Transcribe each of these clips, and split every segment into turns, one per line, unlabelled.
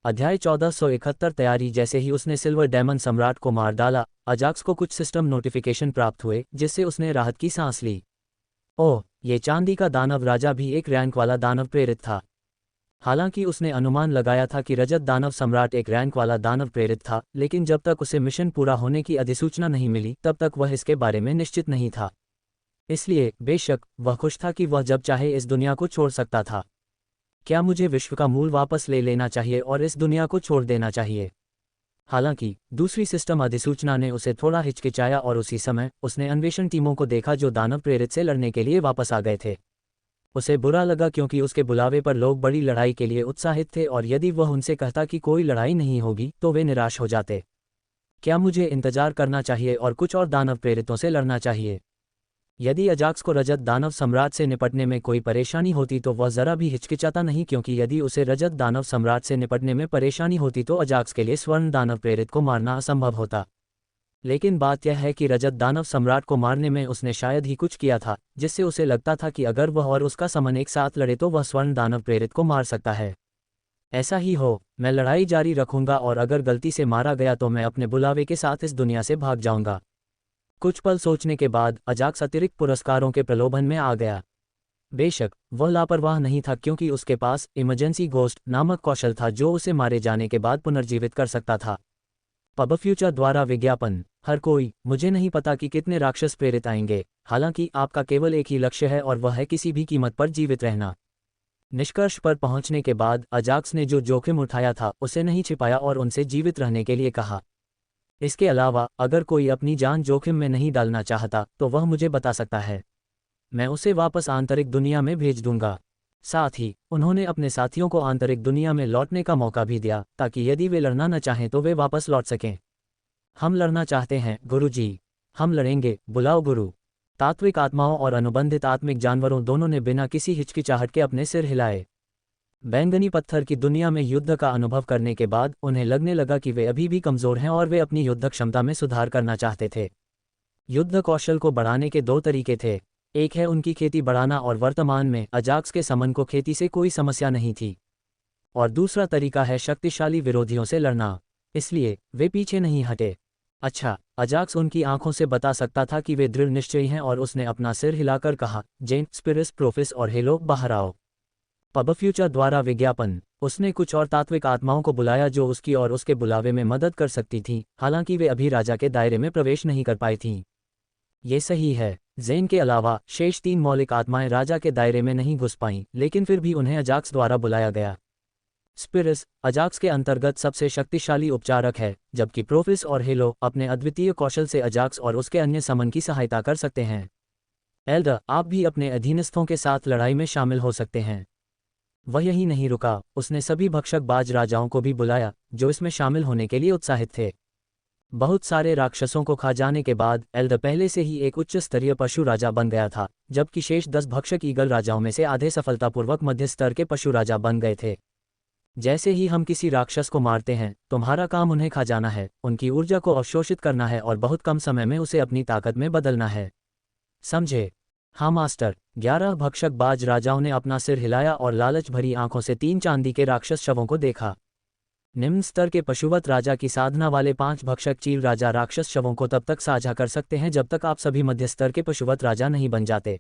अध्याय 1471 तैयारी। जैसे ही उसने सिल्वर डेमन सम्राट को मार डाला, अजाक्स को कुछ सिस्टम नोटिफिकेशन प्राप्त हुए जिससे उसने राहत की सांस ली। ओह, ये चांदी का दानव राजा भी एक रैंक वाला दानव प्रेरित था। हालांकि उसने अनुमान लगाया था कि रजत दानव सम्राट एक रैंक वाला दानव प्रेरित था, लेकिन जब तक उसे मिशन पूरा होने की अधिसूचना नहीं मिली तब तक वह इसके बारे में निश्चित नहीं था। इसलिए बेशक वह खुश था कि वह जब चाहे इस दुनिया को छोड़ सकता था। क्या मुझे विश्व का मूल वापस ले लेना चाहिए और इस दुनिया को छोड़ देना चाहिए? हालांकि दूसरी सिस्टम अधिसूचना ने उसे थोड़ा हिचकिचाया और उसी समय उसने अन्वेषण टीमों को देखा जो दानव प्रेरित से लड़ने के लिए वापस आ गए थे। उसे बुरा लगा क्योंकि उसके बुलावे पर लोग बड़ी लड़ाई के लिए उत्साहित थे और यदि वह उनसे कहता कि कोई लड़ाई नहीं होगी तो वे निराश हो जाते। क्या मुझे इंतजार करना चाहिए और कुछ और दानव प्रेरितों से लड़ना चाहिए? यदि अजाक्स को रजत दानव सम्राट से निपटने में कोई परेशानी होती तो वह जरा भी हिचकिचाता नहीं, क्योंकि यदि उसे रजत दानव सम्राट से निपटने में परेशानी होती तो अजाक्स के लिए स्वर्ण दानव प्रेरित को मारना असंभव होता। लेकिन बात यह है कि रजत दानव सम्राट को मारने में उसने शायद ही कुछ किया था जिससे उसे लगता था कि अगर वह और उसका समन एक साथ लड़े तो वह स्वर्ण दानव प्रेरित को मार सकता है। ऐसा ही हो, मैं लड़ाई जारी रखूंगा और अगर गलती से मारा गया तो मैं अपने बुलावे के साथ इस दुनिया से भाग जाऊंगा। कुछ पल सोचने के बाद अजाक्स अतिरिक्त पुरस्कारों के प्रलोभन में आ गया। बेशक वह लापरवाह नहीं था क्योंकि उसके पास इमरजेंसी घोस्ट नामक कौशल था जो उसे मारे जाने के बाद पुनर्जीवित कर सकता था। पब फ्यूचर द्वारा विज्ञापन। हर कोई, मुझे नहीं पता कि कितने राक्षस प्रेरित आएंगे, हालांकि आपका केवल एक ही लक्ष्य है और वह है किसी भी कीमत पर जीवित रहना। निष्कर्ष पर पहुंचने के बाद अजाक्स ने जो जोखिम उठाया था उसे नहीं छिपाया और उनसे जीवित रहने के लिए कहा। इसके अलावा अगर कोई अपनी जान जोखिम में नहीं डालना चाहता तो वह मुझे बता सकता है, मैं उसे वापस आंतरिक दुनिया में भेज दूंगा। साथ ही उन्होंने अपने साथियों को आंतरिक दुनिया में लौटने का मौका भी दिया ताकि यदि वे लड़ना न चाहें तो वे वापस लौट सकें। हम लड़ना चाहते हैं गुरुजी। हम लड़ेंगे, बुलाओ गुरु। तात्विक आत्माओं और अनुबंधित आत्मिक जानवरों दोनों ने बिना किसी हिचकिचाहट के अपने सिर हिलाए। बैंगनी पत्थर की दुनिया में युद्ध का अनुभव करने के बाद उन्हें लगने लगा कि वे अभी भी कमज़ोर हैं और वे अपनी युद्ध क्षमता में सुधार करना चाहते थे। युद्ध कौशल को बढ़ाने के दो तरीके थे। एक है उनकी खेती बढ़ाना और वर्तमान में अजाक्स के समन को खेती से कोई समस्या नहीं थी। और दूसरा तरीका है शक्तिशाली विरोधियों से लड़ना। इसलिए वे पीछे नहीं हटे। अच्छा, अजाक्स उनकी आंखों से बता सकता था कि वे दृढ़ निश्चयी हैं और उसने अपना सिर हिलाकर कहा, जेन, स्पिरिस, प्रोफिस और हेलो, बाहर आओ। पब फ्यूचर द्वारा विज्ञापन। उसने कुछ और तात्विक आत्माओं को बुलाया जो उसकी और उसके बुलावे में मदद कर सकती थीं, हालांकि वे अभी राजा के दायरे में प्रवेश नहीं कर पाई थीं। ये सही है, जेन के अलावा शेष 3 मौलिक आत्माएं राजा के दायरे में नहीं घुस पाईं, लेकिन फिर भी उन्हें अजाक्स द्वारा बुलाया गया। स्पिरिस अजाक्स के अंतर्गत सबसे शक्तिशाली उपचारक है, जबकि प्रोफिस और हेलो अपने अद्वितीय कौशल से अजाक्स और उसके अन्य समन की सहायता कर सकते हैं। एल्डर, आप भी अपने अधीनस्थों के साथ लड़ाई में शामिल हो सकते हैं। वह यही नहीं रुका, उसने सभी भक्षक बाज राजाओं को भी बुलाया जो इसमें शामिल होने के लिए उत्साहित थे। बहुत सारे राक्षसों को खा जाने के बाद एल्डर पहले से ही एक उच्च स्तरीय पशु राजा बन गया था, जबकि शेष 10 भक्षक ईगल राजाओं में से आधे सफलतापूर्वक मध्य स्तर के पशु राजा बन गए थे। जैसे ही हम किसी राक्षस को मारते हैं, तुम्हारा काम उन्हें खा जाना है, उनकी ऊर्जा को अवशोषित करना है और बहुत कम समय में उसे अपनी ताकत में बदलना है। समझे? हाँ मास्टर। 11 भक्षक बाज राजाओं ने अपना सिर हिलाया और लालच भरी आंखों से 3 चांदी के राक्षस शवों को देखा। निम्न स्तर के पशुवत राजा की साधना वाले 5 भक्षक चील राजा राक्षस शवों को तब तक साझा कर सकते हैं जब तक आप सभी मध्य स्तर के पशुवत राजा नहीं बन जाते।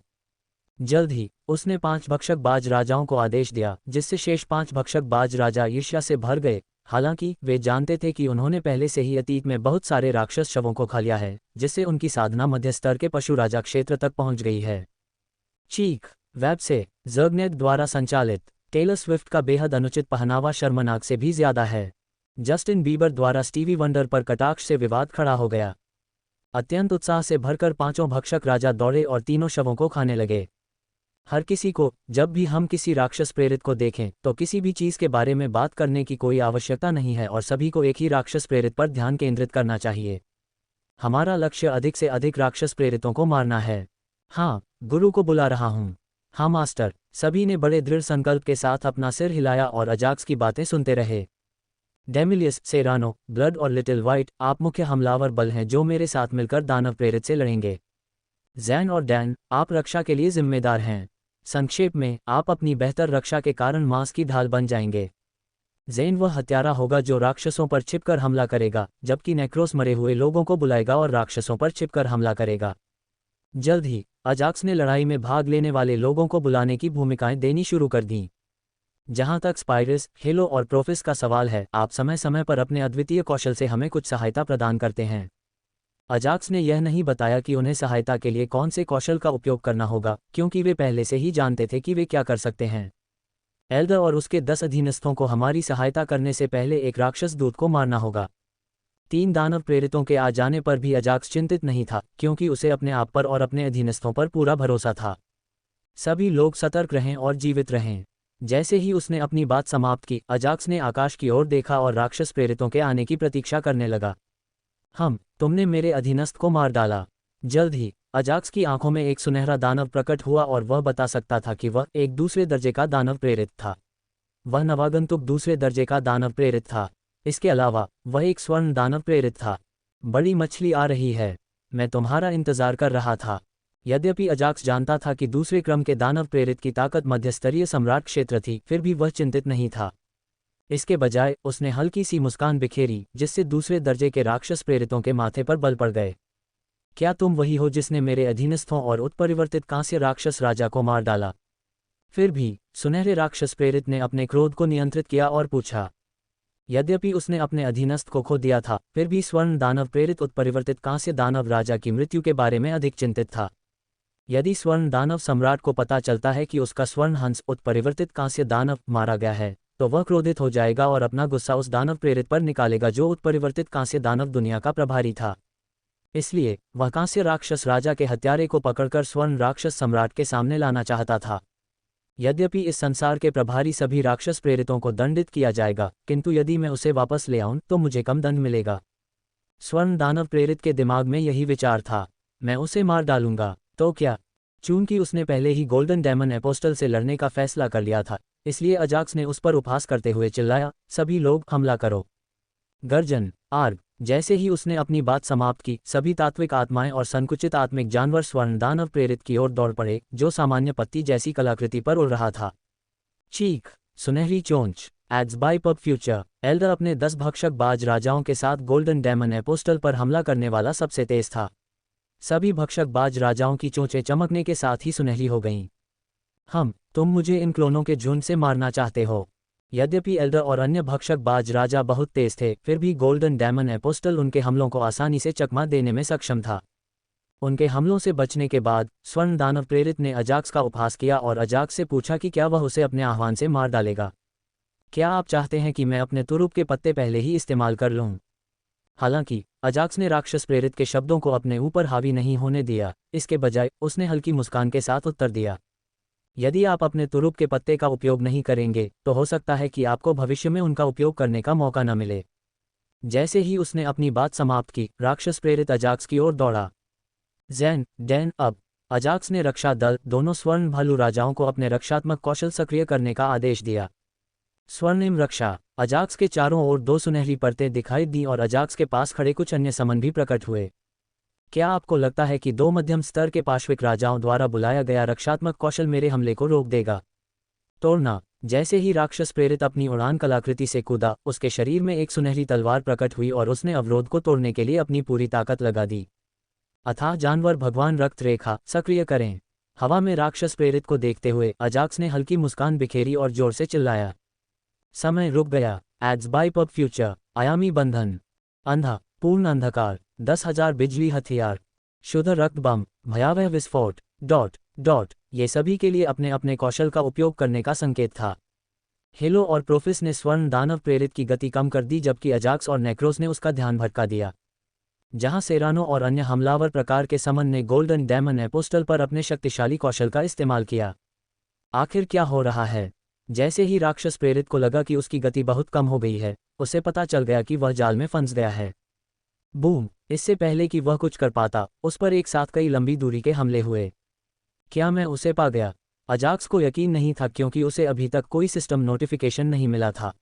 जल्द ही उसने 5 भक्षक बाज राजाओं को आदेश दिया, जिससे शेष 5 भक्षक बाज राजा ईर्ष्या से भर गए। हालांकि वे जानते थे कि उन्होंने पहले से ही अतीत में बहुत सारे राक्षस शवों को खा लिया है, जिससे उनकी साधना मध्य स्तर के पशु राजा क्षेत्र तक पहुंच गई है। चीख वेब से ज़र्गनेट द्वारा संचालित टेलर स्विफ्ट का बेहद अनुचित पहनावा शर्मनाक से भी ज्यादा है। जस्टिन बीबर द्वारा स्टीवी वंडर पर कटाक्ष से विवाद खड़ा हो गया। अत्यंत उत्साह से भरकर 5 भक्षक राजा दौड़े और तीनों शवों को खाने लगे। हर किसी को, जब भी हम किसी राक्षस प्रेरित को देखें तो किसी भी चीज़ के बारे में बात करने की कोई आवश्यकता नहीं है और सभी को एक ही राक्षस प्रेरित पर ध्यान केंद्रित करना चाहिए। हमारा लक्ष्य अधिक से अधिक राक्षस प्रेरितों को मारना है। हाँ, गुरु को बुला रहा हूँ। हाँ मास्टर। सभी ने बड़े दृढ़ संकल्प के साथ अपना सिर हिलाया और अजाक्स की बातें सुनते रहे। डेमिलियस, सेरानो, ब्लड और लिटिल वाइट, आप मुख्य हमलावर बल हैं जो मेरे साथ मिलकर दानव प्रेरित से लड़ेंगे। जैन और डैन, आप रक्षा के लिए जिम्मेदार हैं। संक्षेप में, आप अपनी बेहतर रक्षा के कारण मांस की ढाल बन जाएंगे। ज़ेन वह हत्यारा होगा जो राक्षसों पर छिपकर हमला करेगा, जबकि नेक्रोस मरे हुए लोगों को बुलाएगा और राक्षसों पर छिपकर हमला करेगा। जल्द ही अजाक्स ने लड़ाई में भाग लेने वाले लोगों को बुलाने की भूमिकाएं देनी शुरू कर दीं। जहां तक स्पाइरस, हेलो और प्रोफिस का सवाल है, आप समय समय पर अपने अद्वितीय कौशल से हमें कुछ सहायता प्रदान करते हैं। अजाक्स ने यह नहीं बताया कि उन्हें सहायता के लिए कौन से कौशल का उपयोग करना होगा, क्योंकि वे पहले से ही जानते थे कि वे क्या कर सकते हैं। एल्डर और उसके 10 अधीनस्थों को हमारी सहायता करने से पहले एक राक्षस दूत को मारना होगा। 3 दानव प्रेरितों के आ जाने पर भी अजाक्स चिंतित नहीं था, क्योंकि उसे अपने आप पर और अपने अधीनस्थों पर पूरा भरोसा था। सभी लोग सतर्क रहें और जीवित रहें। जैसे ही उसने अपनी बात समाप्त की, अजाक्स ने आकाश की ओर देखा और राक्षस प्रेरितों के आने की प्रतीक्षा करने लगा। तुमने मेरे अधीनस्थ को मार डाला। जल्द ही अजाक्स की आंखों में एक सुनहरा दानव प्रकट हुआ और वह बता सकता था कि वह एक दूसरे दर्जे का दानव प्रेरित था। वह नवागंतुक दूसरे दर्जे का दानव प्रेरित था। इसके अलावा वह एक स्वर्ण दानव प्रेरित था। बड़ी मछली आ रही है, मैं तुम्हारा इंतजार कर रहा था। यद्यपि अजाक्स जानता था कि दूसरे क्रम के दानव प्रेरित की ताकत मध्यस्तरीय सम्राट क्षेत्र थी, फिर भी वह चिंतित नहीं था। इसके बजाय उसने हल्की सी मुस्कान बिखेरी, जिससे दूसरे दर्जे के राक्षस प्रेरितों के माथे पर बल पड़ गए। क्या तुम वही हो जिसने मेरे अधीनस्थों और उत्परिवर्तित कांस्य राक्षस राजा को मार डाला? फिर भी सुनहरे राक्षस प्रेरित ने अपने क्रोध को नियंत्रित किया और पूछा। यद्यपि उसने अपने अधीनस्थ को खो दिया था, फिर भी स्वर्ण दानव प्रेरित उत्परिवर्तित कांस्य दानव राजा की मृत्यु के बारे में अधिक चिंतित था। यदि स्वर्ण दानव सम्राट को पता चलता है कि उसका स्वर्ण हंस उत्परिवर्तित कांस्य दानव मारा गया है, तो वह क्रोधित हो जाएगा और अपना गुस्सा उस दानव प्रेरित पर निकालेगा जो उत्परिवर्तित कांस्य दानव दुनिया का प्रभारी था। इसलिए वह कांस्य राक्षस राजा के हत्यारे को पकड़कर स्वर्ण राक्षस सम्राट के सामने लाना चाहता था। यद्यपि इस संसार के प्रभारी सभी राक्षस प्रेरितों को दंडित किया जाएगा, किंतु यदि मैं उसे वापस ले आऊं तो मुझे कम दंड मिलेगा। स्वर्ण दानव प्रेरित के दिमाग में यही विचार था, मैं उसे मार डालूंगा तो क्या? चूंकि उसने पहले ही गोल्डन डेमन एपोस्टल से लड़ने का फैसला कर लिया था, इसलिए अजाक्स ने उस पर उपहास करते हुए चिल्लाया, सभी लोग हमला करो। गर्जन, आर्ग। जैसे ही उसने अपनी बात समाप्त की, सभी तात्विक आत्माएं और संकुचित आत्मिक जानवर स्वर्ण दानव प्रेरित की ओर दौड़ पड़े, जो सामान्य पत्ती जैसी कलाकृति पर उड़ रहा था। चीख, सुनहरी चोंच, एड्स बाय पब फ्यूचर। एल्डर अपने 10 भक्षक बाज राजाओं के साथ गोल्डन डेमन एपोस्टल पर हमला करने वाला सबसे तेज था। सभी भक्षक बाज राजाओं की चोंचें चमकने के साथ ही सुनहरी हो गईं। तुम मुझे इन क्लोनों के झुंड से मारना चाहते हो? यद्यपि एल्डर और अन्य भक्षक बाज राजा बहुत तेज थे, फिर भी गोल्डन डेमन एपोस्टल उनके हमलों को आसानी से चकमा देने में सक्षम था। उनके हमलों से बचने के बाद स्वर्ण दानव प्रेरित ने अजाक्स का उपहास किया और अजाक्स से पूछा कि क्या वह उसे अपने आह्वान से मार डालेगा। क्या आप चाहते हैं कि मैं अपने तुरुप के पत्ते पहले ही इस्तेमाल कर लूं? हालांकि अजाक्स ने राक्षस प्रेरित के शब्दों को अपने ऊपर हावी नहीं होने दिया, इसके बजाय उसने हल्की मुस्कान के साथ उत्तर दिया, यदि आप अपने तुरुप के पत्ते का उपयोग नहीं करेंगे तो हो सकता है कि आपको भविष्य में उनका उपयोग करने का मौका न मिले। जैसे ही उसने अपनी बात समाप्त की, राक्षस प्रेरित अजाक्स की ओर दौड़ा। ज़ैन, डैन, अब। अजाक्स ने रक्षा दल, दोनों स्वर्ण भालू राजाओं को अपने रक्षात्मक कौशल सक्रिय करने का आदेश दिया। स्वर्णिम रक्षा। अजाक्स के चारों ओर 2 सुनहरी परतें दिखाई दी और अजाक्स के पास खड़े कुछ अन्य समन भी प्रकट हुए। क्या आपको लगता है कि 2 मध्यम स्तर के पाश्विक राजाओं द्वारा बुलाया गया रक्षात्मक कौशल मेरे हमले को रोक देगा? तोड़ना। जैसे ही राक्षस प्रेरित अपनी उड़ान कलाकृति से कूदा, उसके शरीर में एक सुनहरी तलवार प्रकट हुई और उसने अवरोध को तोड़ने के लिए अपनी पूरी ताकत लगा दी। अथाह जानवर भगवान रक्त रेखा सक्रिय करें। हवा में राक्षस प्रेरित को देखते हुए अजाक्स ने हल्की मुस्कान बिखेरी और जोर से चिल्लाया, समय रुक गया। Ads by PubFuture. आयामी बंधन। अंधा, पूर्ण अंधकार, 10,000 बिजली हथियार, शुद्ध रक्त बम, भयावह विस्फोट, ये सभी के लिए अपने अपने कौशल का उपयोग करने का संकेत था। हेलो और प्रोफिस ने स्वर्ण दानव प्रेरित की गति कम कर दी, जबकि अजाक्स और नेक्रोस ने उसका ध्यान भटका दिया। जहां सेरानो और अन्य हमलावर प्रकार के समन ने गोल्डन डेमन एपोस्टल पर अपने शक्तिशाली कौशल का इस्तेमाल किया। आखिर क्या हो रहा है? जैसे ही राक्षस प्रेरित को लगा कि उसकी गति बहुत कम हो गई है, उसे पता चल गया कि वह जाल में फंस गया है। बूम! इससे पहले कि वह कुछ कर पाता, उस पर एक साथ कई लंबी दूरी के हमले हुए। क्या मैं उसे पा गया? अजाक्स को यकीन नहीं था, क्योंकि उसे अभी तक कोई सिस्टम नोटिफिकेशन नहीं मिला था।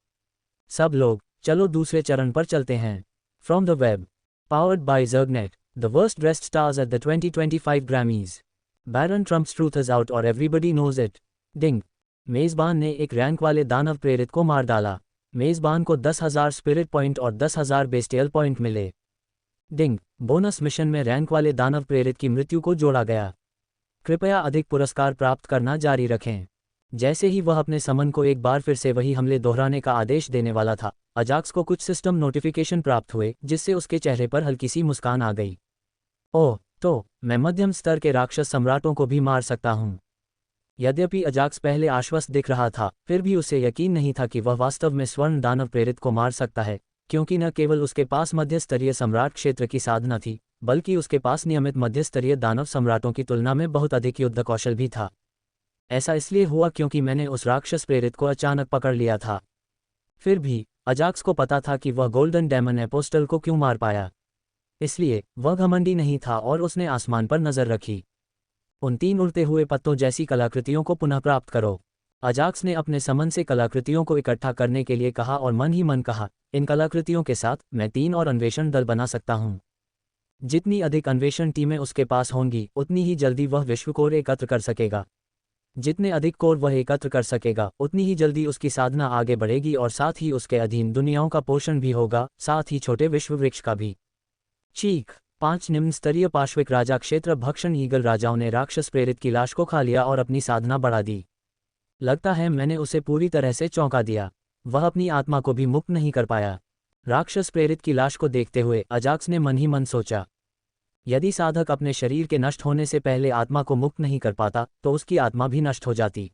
सब लोग, चलो दूसरे चरण पर चलते हैं। From the web, powered by Zergnet, the worst dressed stars at the 2025 Grammys. Barron Trump's truth is out और एवरीबडी नोज इट। डिंग! मेज़बान ने एक रैंक वाले दानव प्रेरित को मार डाला। मेज़बान को 10,000 स्पिरिट पॉइंट और 10,000 बेस्टियल पॉइंट मिले। डिंग, बोनस मिशन में रैंक वाले दानव प्रेरित की मृत्यु को जोड़ा गया। कृपया अधिक पुरस्कार प्राप्त करना जारी रखें। जैसे ही वह अपने समन को एक बार फिर से वही हमले दोहराने का आदेश देने वाला था, अजाक्स को कुछ सिस्टम नोटिफिकेशन प्राप्त हुए जिससे उसके चेहरे पर हल्की सी मुस्कान आ गई। ओह, तो मैं मध्यम स्तर के राक्षस सम्राटों को भी मार सकता हूँ। यद्यपि अजाक्स पहले आश्वस्त दिख रहा था, फिर भी उसे यकीन नहीं था कि वह वास्तव में स्वर्ण दानव प्रेरित को मार सकता है, क्योंकि न केवल उसके पास मध्य स्तरीय सम्राट क्षेत्र की साधना थी, बल्कि उसके पास नियमित मध्य स्तरीय दानव सम्राटों की तुलना में बहुत अधिक युद्ध कौशल भी था। ऐसा इसलिए हुआ क्योंकि मैंने उस राक्षस प्रेरित को अचानक पकड़ लिया था। फिर भी अजाक्स को पता था कि वह गोल्डन डेमन एपोस्टल को क्यों मार पाया, इसलिए वह घमंडी नहीं था और उसने आसमान पर नजर रखी। उन 3 उड़ते हुए पत्तों जैसी कलाकृतियों को पुनः प्राप्त करो। अजाक्स ने अपने समन से कलाकृतियों को इकट्ठा करने के लिए कहा और मन ही मन कहा, इन कलाकृतियों के साथ मैं 3 और अन्वेषण दल बना सकता हूँ। जितनी अधिक अन्वेषण टीमें उसके पास होंगी, उतनी ही जल्दी वह विश्व कोर एकत्र कर सकेगा। जितने अधिक कोर वह एकत्र कर सकेगा, उतनी ही जल्दी उसकी साधना आगे बढ़ेगी और साथ ही उसके अधीन दुनियाओं का पोषण भी होगा, साथ ही छोटे विश्व वृक्ष का भी। चीख। 5 निम्न स्तरीय पार्श्विक राजा क्षेत्र भक्षण ईगल राजाओं ने राक्षस प्रेरित की लाश को खा लिया और अपनी साधना बढ़ा दी। लगता है मैंने उसे पूरी तरह से चौंका दिया। वह अपनी आत्मा को भी मुक्त नहीं कर पाया। राक्षस प्रेरित की लाश को देखते हुए अजाक्स ने मन ही मन सोचा, यदि साधक अपने शरीर के नष्ट होने से पहले आत्मा को मुक्त नहीं कर पाता तो उसकी आत्मा भी नष्ट हो जाती।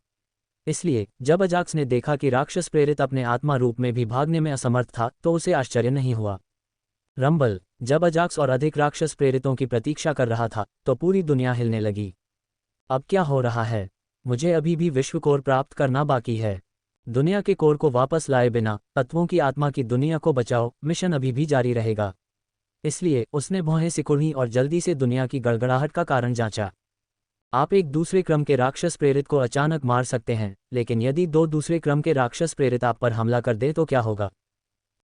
इसलिए जब अजाक्स ने देखा कि राक्षस प्रेरित अपने आत्मा रूप में भी भागने में असमर्थ था, तो उसे आश्चर्य नहीं हुआ। रंबल। जब अजाक्स और अधिक राक्षस प्रेरितों की प्रतीक्षा कर रहा था, तो पूरी दुनिया हिलने लगी। अब क्या हो रहा है? मुझे अभी भी विश्व कोर प्राप्त करना बाकी है। दुनिया के कोर को वापस लाए बिना तत्वों की आत्मा की दुनिया को बचाओ मिशन अभी भी जारी रहेगा। इसलिए उसने भौहें सिकुड़ी और जल्दी से दुनिया की गड़गड़ाहट का कारण जांचा। आप एक दूसरे क्रम के राक्षस प्रेरित को अचानक मार सकते हैं, लेकिन यदि 2 दूसरे क्रम के राक्षस प्रेरित आप पर हमला कर दे तो क्या होगा?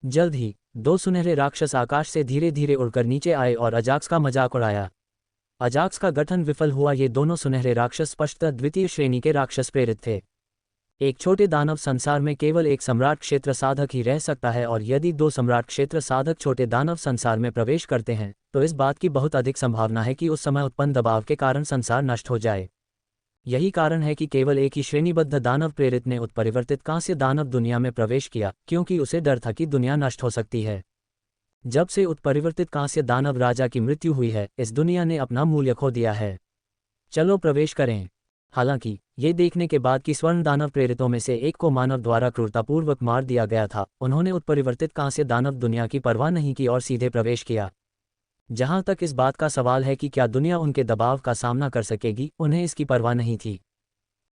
जल्द ही 2 सुनहरे राक्षस आकाश से धीरे धीरे उड़कर नीचे आए और अजाक्स का मजाक उड़ाया। अजाक्स का गठन विफल हुआ। ये दोनों सुनहरे राक्षस स्पष्टतः द्वितीय श्रेणी के राक्षस प्रेरित थे। एक छोटे दानव संसार में केवल एक सम्राट क्षेत्र साधक ही रह सकता है, और यदि 2 सम्राट क्षेत्र साधक छोटे दानव संसार में प्रवेश करते हैं, तो इस बात की बहुत अधिक संभावना है कि उस समय उत्पन्न दबाव के कारण संसार नष्ट हो जाए। यही कारण है कि केवल एक ही श्रेणीबद्ध दानव प्रेरित ने उत्परिवर्तित कांस्य दानव दुनिया में प्रवेश किया, क्योंकि उसे डर था कि दुनिया नष्ट हो सकती है। जब से उत्परिवर्तित कांस्य दानव राजा की मृत्यु हुई है, इस दुनिया ने अपना मूल्य खो दिया है। चलो प्रवेश करें। हालांकि ये देखने के बाद कि स्वर्ण दानव प्रेरितों में से एक को मानव द्वारा क्रूरतापूर्वक मार दिया गया था, उन्होंने उत्परिवर्तित कांस्य दानव दुनिया की परवाह नहीं की और सीधे प्रवेश किया। जहां तक इस बात का सवाल है कि क्या दुनिया उनके दबाव का सामना कर सकेगी, उन्हें इसकी परवाह नहीं थी।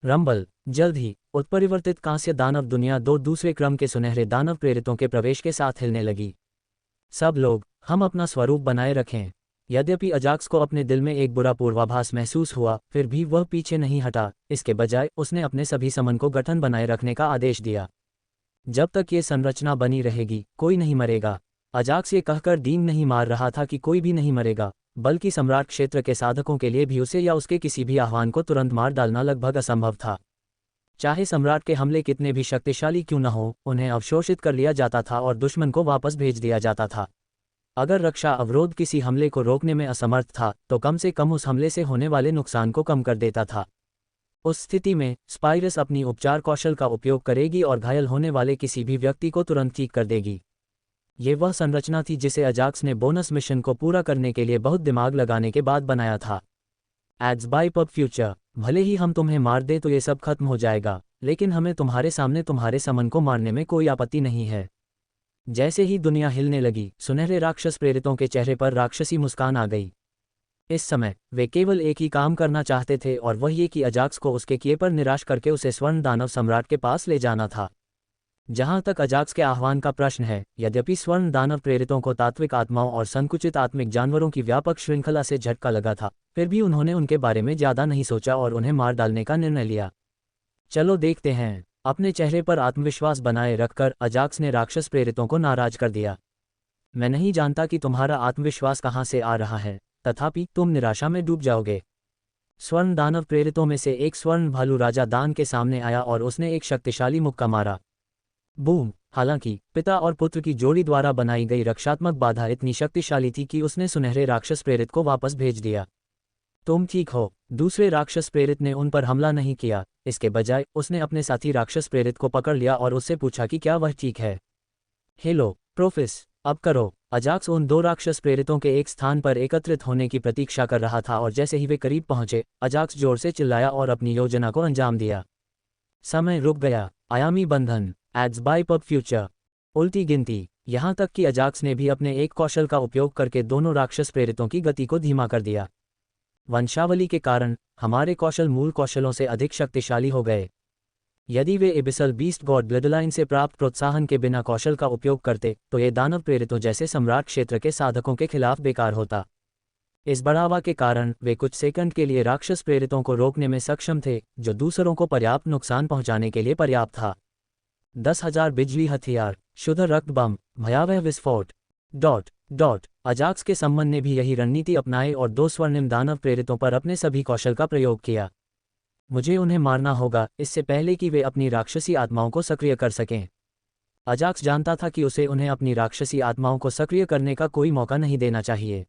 रंबल। जल्द ही उत्परिवर्तित कांस्य दानव दुनिया 2 दूसरे क्रम के सुनहरे दानव प्रेरितों के प्रवेश के साथ हिलने लगी। सब लोग, हम अपना स्वरूप बनाए रखें। यद्यपि अजाक्स को अपने दिल में एक बुरा पूर्वाभास महसूस हुआ, फिर भी वह पीछे नहीं हटा। इसके बजाय उसने अपने सभी समन को गठन बनाए रखने का आदेश दिया। जब तक ये संरचना बनी रहेगी, कोई नहीं मरेगा। अजाक्स ये कहकर डींग नहीं मार रहा था कि कोई भी नहीं मरेगा, बल्कि सम्राट क्षेत्र के साधकों के लिए भी उसे या उसके किसी भी आह्वान को तुरंत मार डालना लगभग असंभव था। चाहे सम्राट के हमले कितने भी शक्तिशाली क्यों न हो, उन्हें अवशोषित कर लिया जाता था और दुश्मन को वापस भेज दिया जाता था। अगर रक्षा अवरोध किसी हमले को रोकने में असमर्थ था, तो कम से कम उस हमले से होने वाले नुकसान को कम कर देता था। उस स्थिति में स्पाइरस अपनी उपचार कौशल का उपयोग करेगी और घायल होने वाले किसी भी व्यक्ति को तुरंत ठीक कर देगी। ये वह संरचना थी जिसे अजाक्स ने बोनस मिशन को पूरा करने के लिए बहुत दिमाग लगाने के बाद बनाया था। Ads by PubFuture. भले ही हम तुम्हें मार दें तो ये सब खत्म हो जाएगा, लेकिन हमें तुम्हारे सामने तुम्हारे समन को मारने में कोई आपत्ति नहीं है। जैसे ही दुनिया हिलने लगी, सुनहरे राक्षस प्रेरितों के चेहरे पर राक्षसी मुस्कान आ गई। इस समय वे केवल एक ही काम करना चाहते थे, और वह ये कि अजाक्स को उसके किए पर निराश करके उसे स्वर्ण दानव सम्राट के पास ले जाना था। जहां तक अजाक्स के आह्वान का प्रश्न है, यद्यपि स्वर्ण दानव प्रेरितों को तात्विक आत्माओं और संकुचित आत्मिक जानवरों की व्यापक श्रृंखला से झटका लगा था, फिर भी उन्होंने उनके बारे में ज्यादा नहीं सोचा और उन्हें मार डालने का निर्णय लिया। चलो देखते हैं। अपने चेहरे पर आत्मविश्वास बनाए रखकर अजाक्स ने राक्षस प्रेरितों को नाराज कर दिया। मैं नहीं जानता कि तुम्हारा आत्मविश्वास कहाँ से आ रहा है, तथापि तुम निराशा में डूब जाओगे। स्वर्ण दानव प्रेरितों में से एक स्वर्ण भालू राजा दान के सामने आया और उसने एक शक्तिशाली मुक्का मारा। बूम। हालांकि पिता और पुत्र की जोड़ी द्वारा बनाई गई रक्षात्मक बाधा इतनी शक्तिशाली थी कि उसने सुनहरे राक्षस प्रेरित को वापस भेज दिया। तुम ठीक हो। दूसरे राक्षस प्रेरित ने उन पर हमला नहीं किया, इसके बजाय उसने अपने साथी राक्षस प्रेरित को पकड़ लिया और उससे पूछा कि क्या वह ठीक है। हेलो प्रोफिस, अब करो। अजाक्स उन दो राक्षस प्रेरितों के एक स्थान पर एकत्रित होने की प्रतीक्षा कर रहा था और जैसे ही वे करीब पहुंचे, अजाक्स जोर से चिल्लाया और अपनी योजना को अंजाम दिया। समय रुक गया। आयामी बंधन। Ads by PubFuture. उल्टी गिनती। यहां तक कि अजाक्स ने भी अपने एक कौशल का उपयोग करके दोनों राक्षस प्रेरितों की गति को धीमा कर दिया। वंशावली के कारण हमारे कौशल मूल कौशलों से अधिक शक्तिशाली हो गए। यदि वे एबिसल बीस्ट गॉड ब्लडलाइन से प्राप्त प्रोत्साहन के बिना कौशल का उपयोग करते तो ये दानव प्रेरितों जैसे सम्राट क्षेत्र के साधकों के खिलाफ बेकार होता। इस बढ़ावा के कारण वे कुछ सेकंड के लिए राक्षस प्रेरितों को रोकने में सक्षम थे, जो दूसरों को पर्याप्त नुकसान पहुंचाने के लिए पर्याप्त था। 10,000 बिजली हथियार, शुद्ध रक्त बम, भयावह विस्फोट। अजाक्स के संबंध ने भी यही रणनीति अपनाई और दो स्वर्णिम दानव प्रेरितों पर अपने सभी कौशल का प्रयोग किया। मुझे उन्हें मारना होगा इससे पहले कि वे अपनी राक्षसी आत्माओं को सक्रिय कर सकें। अजाक्स जानता था कि उसे उन्हें अपनी राक्षसी आत्माओं को सक्रिय करने का कोई मौका नहीं देना चाहिए,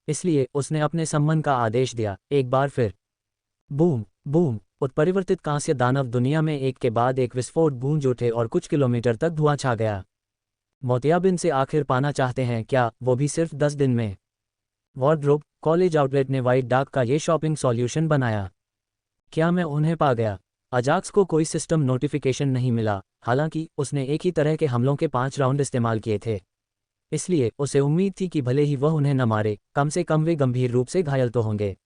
इसलिए उसने अपने सम्मन का आदेश दिया। एक बार फिर बूम बूम। उत्परिवर्तित कांस्य दानव दुनिया में एक के बाद एक विस्फोट गूंज उठे और कुछ किलोमीटर तक धुआं छा गया। मोतियाबिंद से आखिर पाना चाहते हैं क्या, वो भी सिर्फ 10 दिन में। वार्डरोब कॉलेज आउटलेट ने वाइट डाक का ये शॉपिंग सॉल्यूशन बनाया। क्या मैं उन्हें पा गया? अजाक्स को कोई सिस्टम नोटिफिकेशन नहीं मिला, हालांकि उसने एक ही तरह के हमलों के 5 राउंड इस्तेमाल किए थे, इसलिए उसे उम्मीद थी कि भले ही वह उन्हें न मारे, कम से कम वे गंभीर रूप से घायल तो होंगे।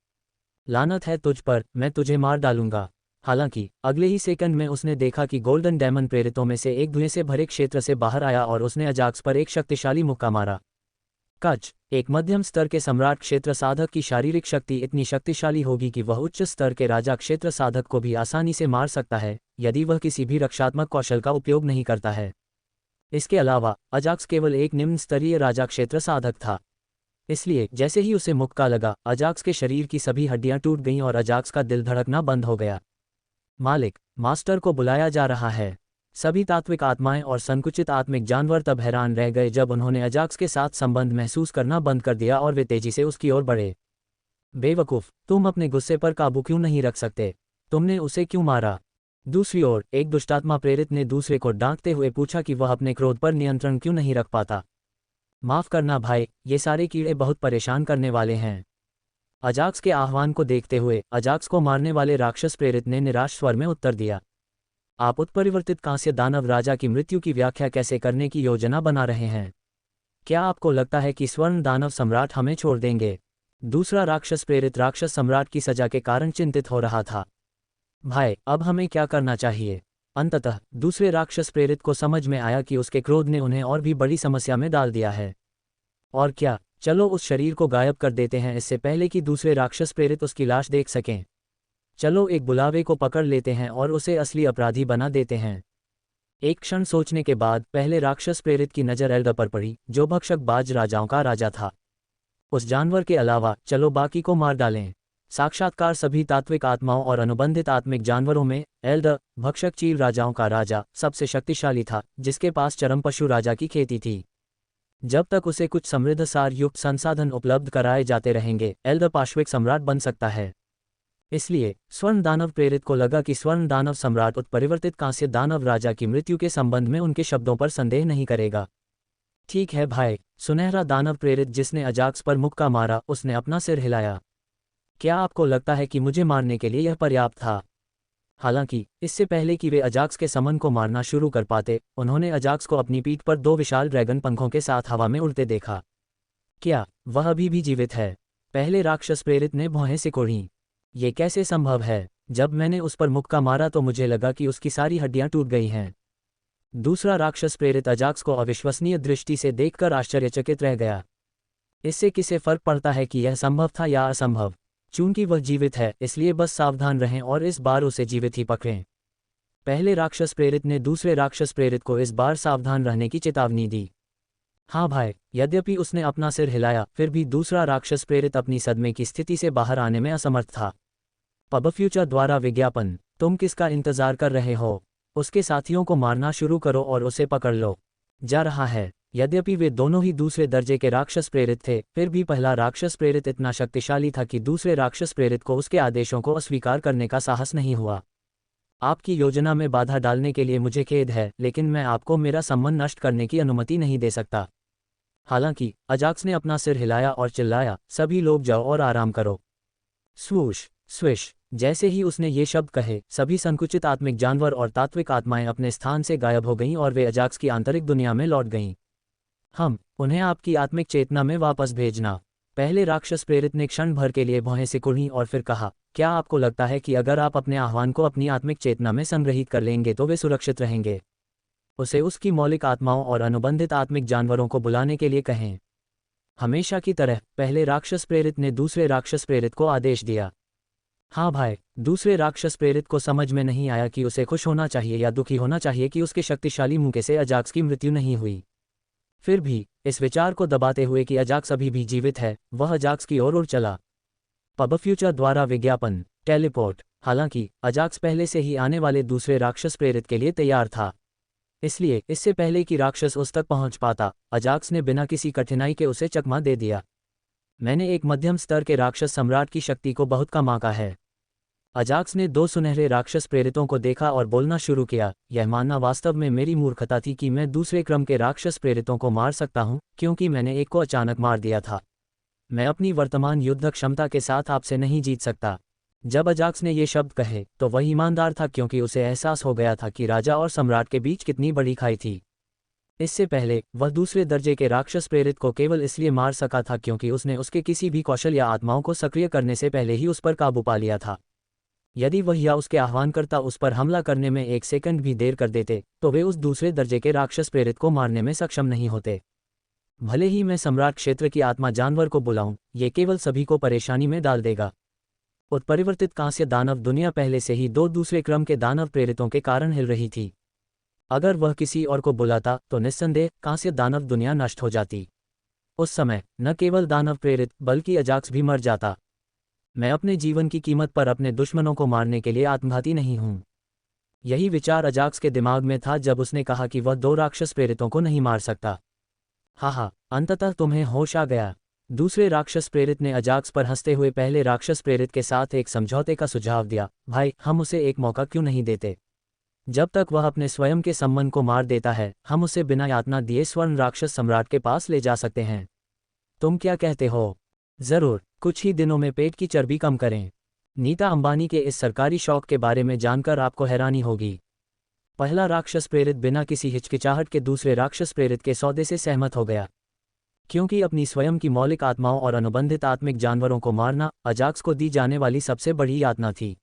लानत है तुझ पर, मैं तुझे मार डालूंगा। हालांकि अगले ही सेकंड में उसने देखा कि गोल्डन डेमन प्रेरितों में से एक धुएं से भरे क्षेत्र से बाहर आया और उसने अजाक्स पर एक शक्तिशाली मुक्का मारा। कच। एक मध्यम स्तर के सम्राट क्षेत्र साधक की शारीरिक शक्ति इतनी शक्तिशाली होगी कि वह उच्च स्तर के राजा क्षेत्र साधक को भी आसानी से मार सकता है, यदि वह किसी भी रक्षात्मक कौशल का उपयोग नहीं करता है। इसके अलावा अजाक्स केवल एक निम्न स्तरीय राजा क्षेत्र साधक था, इसलिए जैसे ही उसे मुक्का लगा, अजाक्स के शरीर की सभी हड्डियां टूट गईं और अजाक्स का दिल धड़कना बंद हो गया। मालिक, मास्टर को बुलाया जा रहा है। सभी तात्विक आत्माएं और संकुचित आत्मिक जानवर तब हैरान रह गए जब उन्होंने अजाक्स के साथ संबंध महसूस करना बंद कर दिया और वे तेजी से उसकी ओर बढ़े। बेवकूफ, तुम अपने गुस्से पर काबू क्यों नहीं रख सकते? तुमने उसे क्यों मारा? दूसरी ओर एक दुष्टात्मा प्रेरित ने दूसरे को डांटते हुए पूछा कि वह अपने क्रोध पर नियंत्रण क्यों नहीं रख पाता। माफ करना भाई, ये सारे कीड़े बहुत परेशान करने वाले हैं। अजाक्स के आह्वान को देखते हुए अजाक्स को मारने वाले राक्षस प्रेरित ने निराश स्वर में उत्तर दिया, आप उत्परिवर्तित कांस्य दानव राजा की मृत्यु की व्याख्या कैसे करने की योजना बना रहे हैं? क्या आपको लगता है कि स्वर्ण दानव सम्राट हमें छोड़ देंगे? दूसरा राक्षस प्रेरित राक्षस सम्राट की सजा के कारण चिंतित हो रहा था। भाई, अब हमें क्या करना चाहिए? अंततः दूसरे राक्षस प्रेरित को समझ में आया कि उसके क्रोध ने उन्हें और भी बड़ी समस्या में डाल दिया है। और क्या, चलो उस शरीर को गायब कर देते हैं इससे पहले कि दूसरे राक्षस प्रेरित उसकी लाश देख सकें। चलो एक बुलावे को पकड़ लेते हैं और उसे असली अपराधी बना देते हैं। एक क्षण सोचने के बाद पहले राक्षस प्रेरित की नज़र एल्डर पर पड़ी, जो भक्षक बाज राजाओं का राजा था। उस जानवर के अलावा चलो बाकी को मार डालें। साक्षात्कार सभी तात्विक आत्माओं और अनुबंधित आत्मिक जानवरों में एल्डर, भक्षक चील राजाओं का राजा, सबसे शक्तिशाली था, जिसके पास चरम पशु राजा की खेती थी। जब तक उसे कुछ समृद्ध सार युक्त संसाधन उपलब्ध कराए जाते रहेंगे, एल्डर पाश्विक सम्राट बन सकता है। इसलिए स्वर्ण दानव प्रेरित को लगा कि स्वर्ण दानव सम्राट उत्परिवर्तित कांस्य दानव राजा की मृत्यु के संबंध में उनके शब्दों पर संदेह नहीं करेगा। ठीक है भाई। सुनहरा दानव प्रेरित जिसने अजाक्स पर मुक्का मारा, उसने अपना सिर हिलाया। क्या आपको लगता है कि मुझे मारने के लिए यह पर्याप्त था? हालांकि इससे पहले कि वे अजाक्स के समन को मारना शुरू कर पाते, उन्होंने अजाक्स को अपनी पीठ पर 2 विशाल ड्रैगन पंखों के साथ हवा में उड़ते देखा। क्या वह अभी भी जीवित है? पहले राक्षस प्रेरित ने भौहें सिकोड़ीं। ये कैसे संभव है? जब मैंने उस पर मुक्का मारा तो मुझे लगा कि उसकी सारी हड्डियां टूट गई हैं। दूसरा राक्षस प्रेरित अजाक्स को अविश्वसनीय दृष्टि से देखकर आश्चर्यचकित रह गया। इससे किसे फर्क पड़ता है कि यह संभव था या असंभव? चूंकि वह जीवित है, इसलिए बस सावधान रहें और इस बार उसे जीवित ही पकड़ें। पहले राक्षस प्रेरित ने दूसरे राक्षस प्रेरित को इस बार सावधान रहने की चेतावनी दी। हाँ भाई, यद्यपि उसने अपना सिर हिलाया, फिर भी दूसरा राक्षस प्रेरित अपनी सदमे की स्थिति से बाहर आने में असमर्थ था। पब फ्यूचर द्वारा विज्ञापन, तुम किसका इंतजार कर रहे हो? उसके साथियों को मारना शुरू करो और उसे पकड़ लो। जा रहा है। यद्यपि वे दोनों ही दूसरे दर्जे के राक्षस प्रेरित थे, फिर भी पहला राक्षस प्रेरित इतना शक्तिशाली था कि दूसरे राक्षस प्रेरित को उसके आदेशों को अस्वीकार करने का साहस नहीं हुआ। आपकी योजना में बाधा डालने के लिए मुझे खेद है, लेकिन मैं आपको मेरा संबंध नष्ट करने की अनुमति नहीं दे सकता। हालांकि अजाक्स ने अपना सिर हिलाया और चिल्लाया, सभी लोग जाओ और आराम करो। स्वूश स्विश। जैसे ही उसने ये शब्द कहे, सभी संकुचित आत्मिक जानवर और तात्विक आत्माएं अपने स्थान से गायब हो गईं और वे अजाक्स की आंतरिक दुनिया में लौट गईं। उन्हें आपकी आत्मिक चेतना में वापस भेजना। पहले राक्षस प्रेरित ने क्षण भर के लिए भौहें सिकुड़ी और फिर कहा, क्या आपको लगता है कि अगर आप अपने आह्वान को अपनी आत्मिक चेतना में संग्रहित कर लेंगे तो वे सुरक्षित रहेंगे? उसे उसकी मौलिक आत्माओं और अनुबंधित आत्मिक जानवरों को बुलाने के लिए कहें। हमेशा की तरह पहले राक्षस प्रेरित ने दूसरे राक्षस प्रेरित को आदेश दिया। हाँ भाई, दूसरे राक्षस प्रेरित को समझ में नहीं आया कि उसे खुश होना चाहिए या दुखी होना चाहिए कि उसके शक्तिशाली मुक्के से अजाक्स की मृत्यु नहीं हुई। फिर भी इस विचार को दबाते हुए कि अजाक्स अभी भी जीवित है, वह अजाक्स की ओर उड़ चला। पब फ्यूचर द्वारा विज्ञापन टेलीपोर्ट। हालांकि अजाक्स पहले से ही आने वाले दूसरे राक्षस प्रेरित के लिए तैयार था, इसलिए इससे पहले कि राक्षस उस तक पहुंच पाता, अजाक्स ने बिना किसी कठिनाई के उसे चकमा दे दिया। मैंने एक मध्यम स्तर के राक्षस सम्राट की शक्ति को बहुत कम आंका है। अजाक्स ने दो सुनहरे राक्षस प्रेरितों को देखा और बोलना शुरू किया। यह मानना वास्तव में मेरी मूर्खता थी कि मैं दूसरे क्रम के राक्षस प्रेरितों को मार सकता हूं, क्योंकि मैंने एक को अचानक मार दिया था। मैं अपनी वर्तमान युद्ध क्षमता के साथ आपसे नहीं जीत सकता। जब अजाक्स ने ये शब्द कहे तो वह ईमानदार था, क्योंकि उसे एहसास हो गया था कि राजा और सम्राट के बीच कितनी बड़ी खाई थी। इससे पहले वह दूसरे दर्जे के राक्षस प्रेरित को केवल इसलिए मार सका था क्योंकि उसने उसके किसी भी कौशल या आत्माओं को सक्रिय करने से पहले ही उस पर काबू पा लिया था। यदि वह या उसके आह्वानकर्ता उस पर हमला करने में एक सेकंड भी देर कर देते तो वे उस दूसरे दर्जे के राक्षस प्रेरित को मारने में सक्षम नहीं होते। भले ही मैं सम्राट क्षेत्र की आत्मा जानवर को बुलाऊं, ये केवल सभी को परेशानी में डाल देगा। उत्परिवर्तित कांस्य दानव दुनिया पहले से ही दो दूसरे क्रम के दानव प्रेरितों के कारण हिल रही थी। अगर वह किसी और को बुलाता तो निस्संदेह कांस्य दानव दुनिया नष्ट हो जाती। उस समय न केवल दानव प्रेरित बल्कि अजाक्स भी मर जाता। मैं अपने जीवन की कीमत पर अपने दुश्मनों को मारने के लिए आत्मघाती नहीं हूं। यही विचार अजाक्स के दिमाग में था जब उसने कहा कि वह दो राक्षस प्रेरितों को नहीं मार सकता। हाँ, अंततः तुम्हें होश आ गया। दूसरे राक्षस प्रेरित ने अजाक्स पर हंसते हुए पहले राक्षस प्रेरित के साथ एक समझौते का सुझाव दिया। भाई, हम उसे एक मौका क्यों नहीं देते? जब तक वह अपने स्वयं के संबंध को मार देता है, हम उसे बिना यातना दिए स्वर्ण राक्षस सम्राट के पास ले जा सकते हैं। तुम क्या कहते हो? जरूर, कुछ ही दिनों में पेट की चर्बी कम करें। नीता अंबानी के इस सरकारी शौक के बारे में जानकर आपको हैरानी होगी। पहला राक्षस प्रेरित बिना किसी हिचकिचाहट के दूसरे राक्षस प्रेरित के सौदे से सहमत हो गया, क्योंकि अपनी स्वयं की मौलिक आत्माओं और अनुबंधित आत्मिक जानवरों को मारना अजाक्स को दी जाने वाली सबसे बड़ी यातना थी।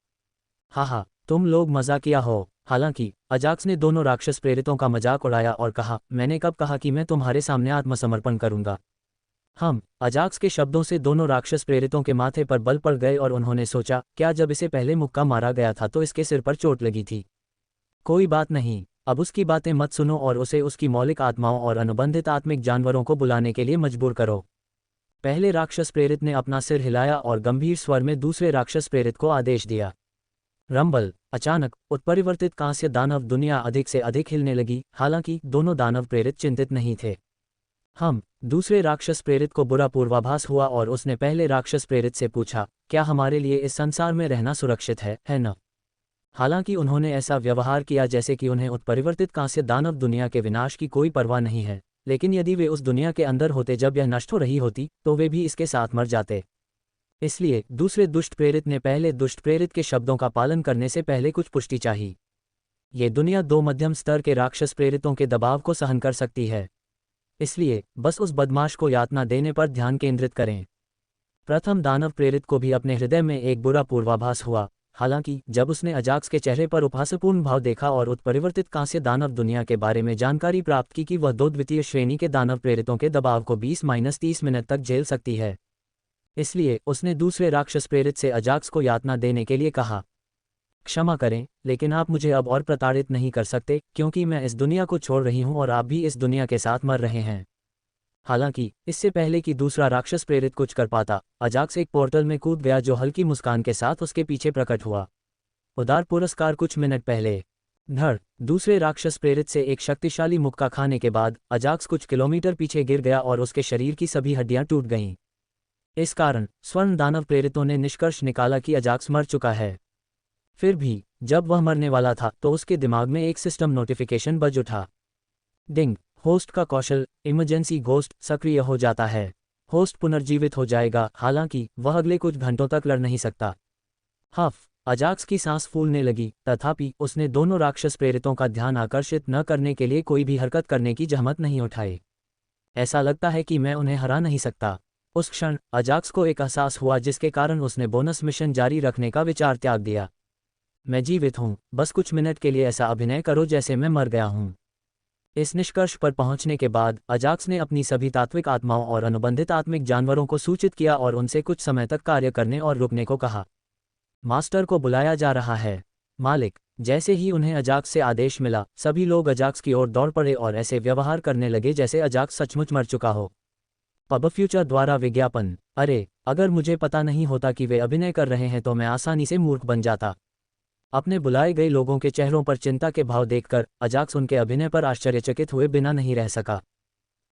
हाँ, तुम लोग मजाकिया हो। हालांकि अजाक्स ने दोनों राक्षस प्रेरितों का मजाक उड़ाया और कहा, मैंने कब कहा कि मैं तुम्हारे सामने आत्मसमर्पण करूंगा? अजाक्स के शब्दों से दोनों राक्षस प्रेरितों के माथे पर बल पड़ गए और उन्होंने सोचा, क्या जब इसे पहले मुक्का मारा गया था तो इसके सिर पर चोट लगी थी? कोई बात नहीं, अब उसकी बातें मत सुनो और उसे उसकी मौलिक आत्माओं और अनुबंधित आत्मिक जानवरों को बुलाने के लिए मजबूर करो। पहले राक्षस प्रेरित ने अपना सिर हिलाया और गंभीर स्वर में दूसरे राक्षस प्रेरित को आदेश दिया। रंबल। अचानक उत्परिवर्तित कांस्य दानव दुनिया अधिक से अधिक हिलने लगी। हालांकि दोनों दानव प्रेरित चिंतित नहीं थे। दूसरे राक्षस प्रेरित को बुरा पूर्वाभास हुआ और उसने पहले राक्षस प्रेरित से पूछा, क्या हमारे लिए इस संसार में रहना सुरक्षित है न? हालांकि उन्होंने ऐसा व्यवहार किया जैसे कि उन्हें उत्परिवर्तित कांस्य दानव दुनिया के विनाश की कोई परवाह नहीं है, लेकिन यदि वे उस दुनिया के अंदर होते जब यह नष्ट हो रही होती तो वे भी इसके साथ मर जाते। इसलिए दूसरे दुष्ट प्रेरित ने पहले दुष्ट प्रेरित के शब्दों का पालन करने से पहले कुछ पुष्टि चाहिए। ये दुनिया दो मध्यम स्तर के राक्षस प्रेरितों के दबाव को सहन कर सकती है, इसलिए बस उस बदमाश को यातना देने पर ध्यान केंद्रित करें। प्रथम दानव प्रेरित को भी अपने हृदय में एक बुरा पूर्वाभास हुआ। हालांकि जब उसने अजाक्स के चेहरे पर उपहासपूर्ण भाव देखा और उत्परिवर्तित कांस्य दानव दुनिया के बारे में जानकारी प्राप्त की कि वह दो द्वितीय श्रेणी के दानव प्रेरितों के दबाव को 20-30 मिनट तक झेल सकती है, इसलिए उसने दूसरे राक्षस प्रेरित से अजाक्स को यातना देने के लिए कहा, क्षमा करें, लेकिन आप मुझे अब और प्रताड़ित नहीं कर सकते, क्योंकि मैं इस दुनिया को छोड़ रही हूं और आप भी इस दुनिया के साथ मर रहे हैं। हालांकि इससे पहले कि दूसरा राक्षस प्रेरित कुछ कर पाता, अजाक्स एक पोर्टल में कूद गया जो हल्की मुस्कान के साथ उसके पीछे प्रकट हुआ। उदार पुरस्कार कुछ मिनट पहले। धड़ दूसरे राक्षस प्रेरित से एक शक्तिशाली मुक्का खाने के बाद अजाक्स कुछ किलोमीटर पीछे गिर गया और उसके शरीर की सभी हड्डियां टूट गईं। इस कारण स्वर्ण दानव प्रेरितों ने निष्कर्ष निकाला कि अजाक्स मर चुका है। फिर भी जब वह मरने वाला था तो उसके दिमाग में एक सिस्टम नोटिफिकेशन बज उठा। डिंग, होस्ट का कौशल इमरजेंसी घोस्ट सक्रिय हो जाता है। होस्ट पुनर्जीवित हो जाएगा, हालांकि वह अगले कुछ घंटों तक लड़ नहीं सकता। हफ, अजाक्स की सांस फूलने लगी, तथापि उसने दोनों राक्षस प्रेरितों का ध्यान आकर्षित न करने के लिए कोई भी हरकत करने की जहमत नहीं उठाई। ऐसा लगता है कि मैं उन्हें हरा नहीं सकता। उस क्षण अजाक्स को एक एहसास हुआ जिसके कारण उसने बोनस मिशन जारी रखने का विचार त्याग दिया। मैं जीवित हूँ, बस कुछ मिनट के लिए ऐसा अभिनय करो जैसे मैं मर गया हूँ। इस निष्कर्ष पर पहुंचने के बाद अजाक्स ने अपनी सभी तात्विक आत्माओं और अनुबंधित आत्मिक जानवरों को सूचित किया और उनसे कुछ समय तक कार्य करने और रुकने को कहा। मास्टर को बुलाया जा रहा है, मालिक। जैसे ही उन्हें अजाक्स से आदेश मिला, सभी लोग अजाक्स की ओर दौड़ पड़े और ऐसे व्यवहार करने लगे जैसे अजाक्स सचमुच मर चुका हो। पब फ्यूचर द्वारा विज्ञापन। अरे, अगर मुझे पता नहीं होता कि वे अभिनय कर रहे हैं तो मैं आसानी से मूर्ख बन जाता। अपने बुलाए गए लोगों के चेहरों पर चिंता के भाव देखकर अजाक्स उनके अभिनय पर आश्चर्यचकित हुए बिना नहीं रह सका।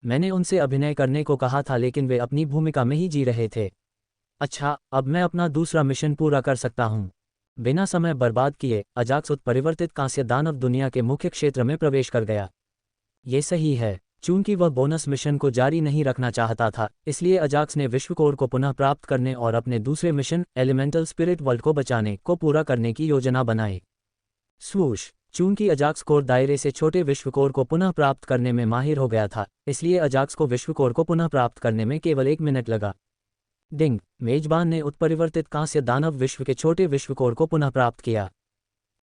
मैंने उनसे अभिनय करने को कहा था लेकिन वे अपनी भूमिका में ही जी रहे थे। अच्छा, अब मैं अपना दूसरा मिशन पूरा कर सकता हूँ। बिना समय बर्बाद किए अजाक्स उत्परिवर्तित कांस्य दानव दुनिया के मुख्य क्षेत्र में प्रवेश कर गया। ये सही है, चूंकि वह बोनस मिशन को जारी नहीं रखना चाहता था, इसलिए अजाक्स ने विश्व कोर को पुनः प्राप्त करने और अपने दूसरे मिशन एलिमेंटल स्पिरिट वर्ल्ड को बचाने को पूरा करने की योजना बनाई। स्वूश, चूंकि अजाक्स कोर दायरे से छोटे विश्व कोर को पुनः प्राप्त करने में माहिर हो गया था, इसलिए अजाक्स को विश्व कोर को पुनः प्राप्त करने में केवल 1 मिनट लगा। डिंग, मेजबान ने उत्परिवर्तित कांस्य दानव विश्व के छोटे विश्व कोर को पुनः प्राप्त किया।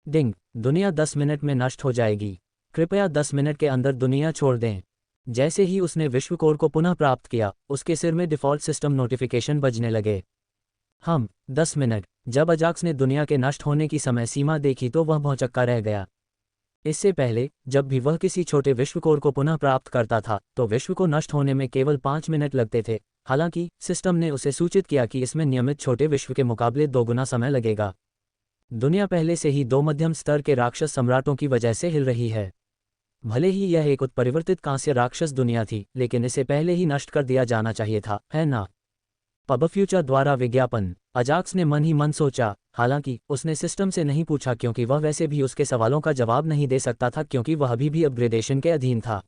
डिंग, दुनिया 10 मिनट में नष्ट हो जाएगी, कृपया 10 मिनट के अंदर दुनिया छोड़ दें। जैसे ही उसने विश्व कोर को पुनः प्राप्त किया, उसके सिर में डिफ़ॉल्ट सिस्टम नोटिफिकेशन बजने लगे। 10 मिनट। जब अजाक्स ने दुनिया के नष्ट होने की समय सीमा देखी तो वह भौंचक्का रह गया। इससे पहले जब भी वह किसी छोटे विश्व कोर को पुनः प्राप्त करता था तो विश्व को नष्ट होने में केवल 5 मिनट लगते थे। हालांकि सिस्टम ने उसे सूचित किया कि इसमें नियमित छोटे विश्व के मुकाबले 2 गुना समय लगेगा। दुनिया पहले से ही 2 मध्यम स्तर के राक्षस सम्राटों की वजह से हिल रही है। भले ही यह एक उत्परिवर्तित कांस्य राक्षस दुनिया थी, लेकिन इसे पहले ही नष्ट कर दिया जाना चाहिए था, है ना? पब फ्यूचर द्वारा विज्ञापन। अजाक्स ने मन ही मन सोचा, हालांकि उसने सिस्टम से नहीं पूछा क्योंकि वह वैसे भी उसके सवालों का जवाब नहीं दे सकता था क्योंकि वह अभी भी अपग्रेडेशन के अधीन था।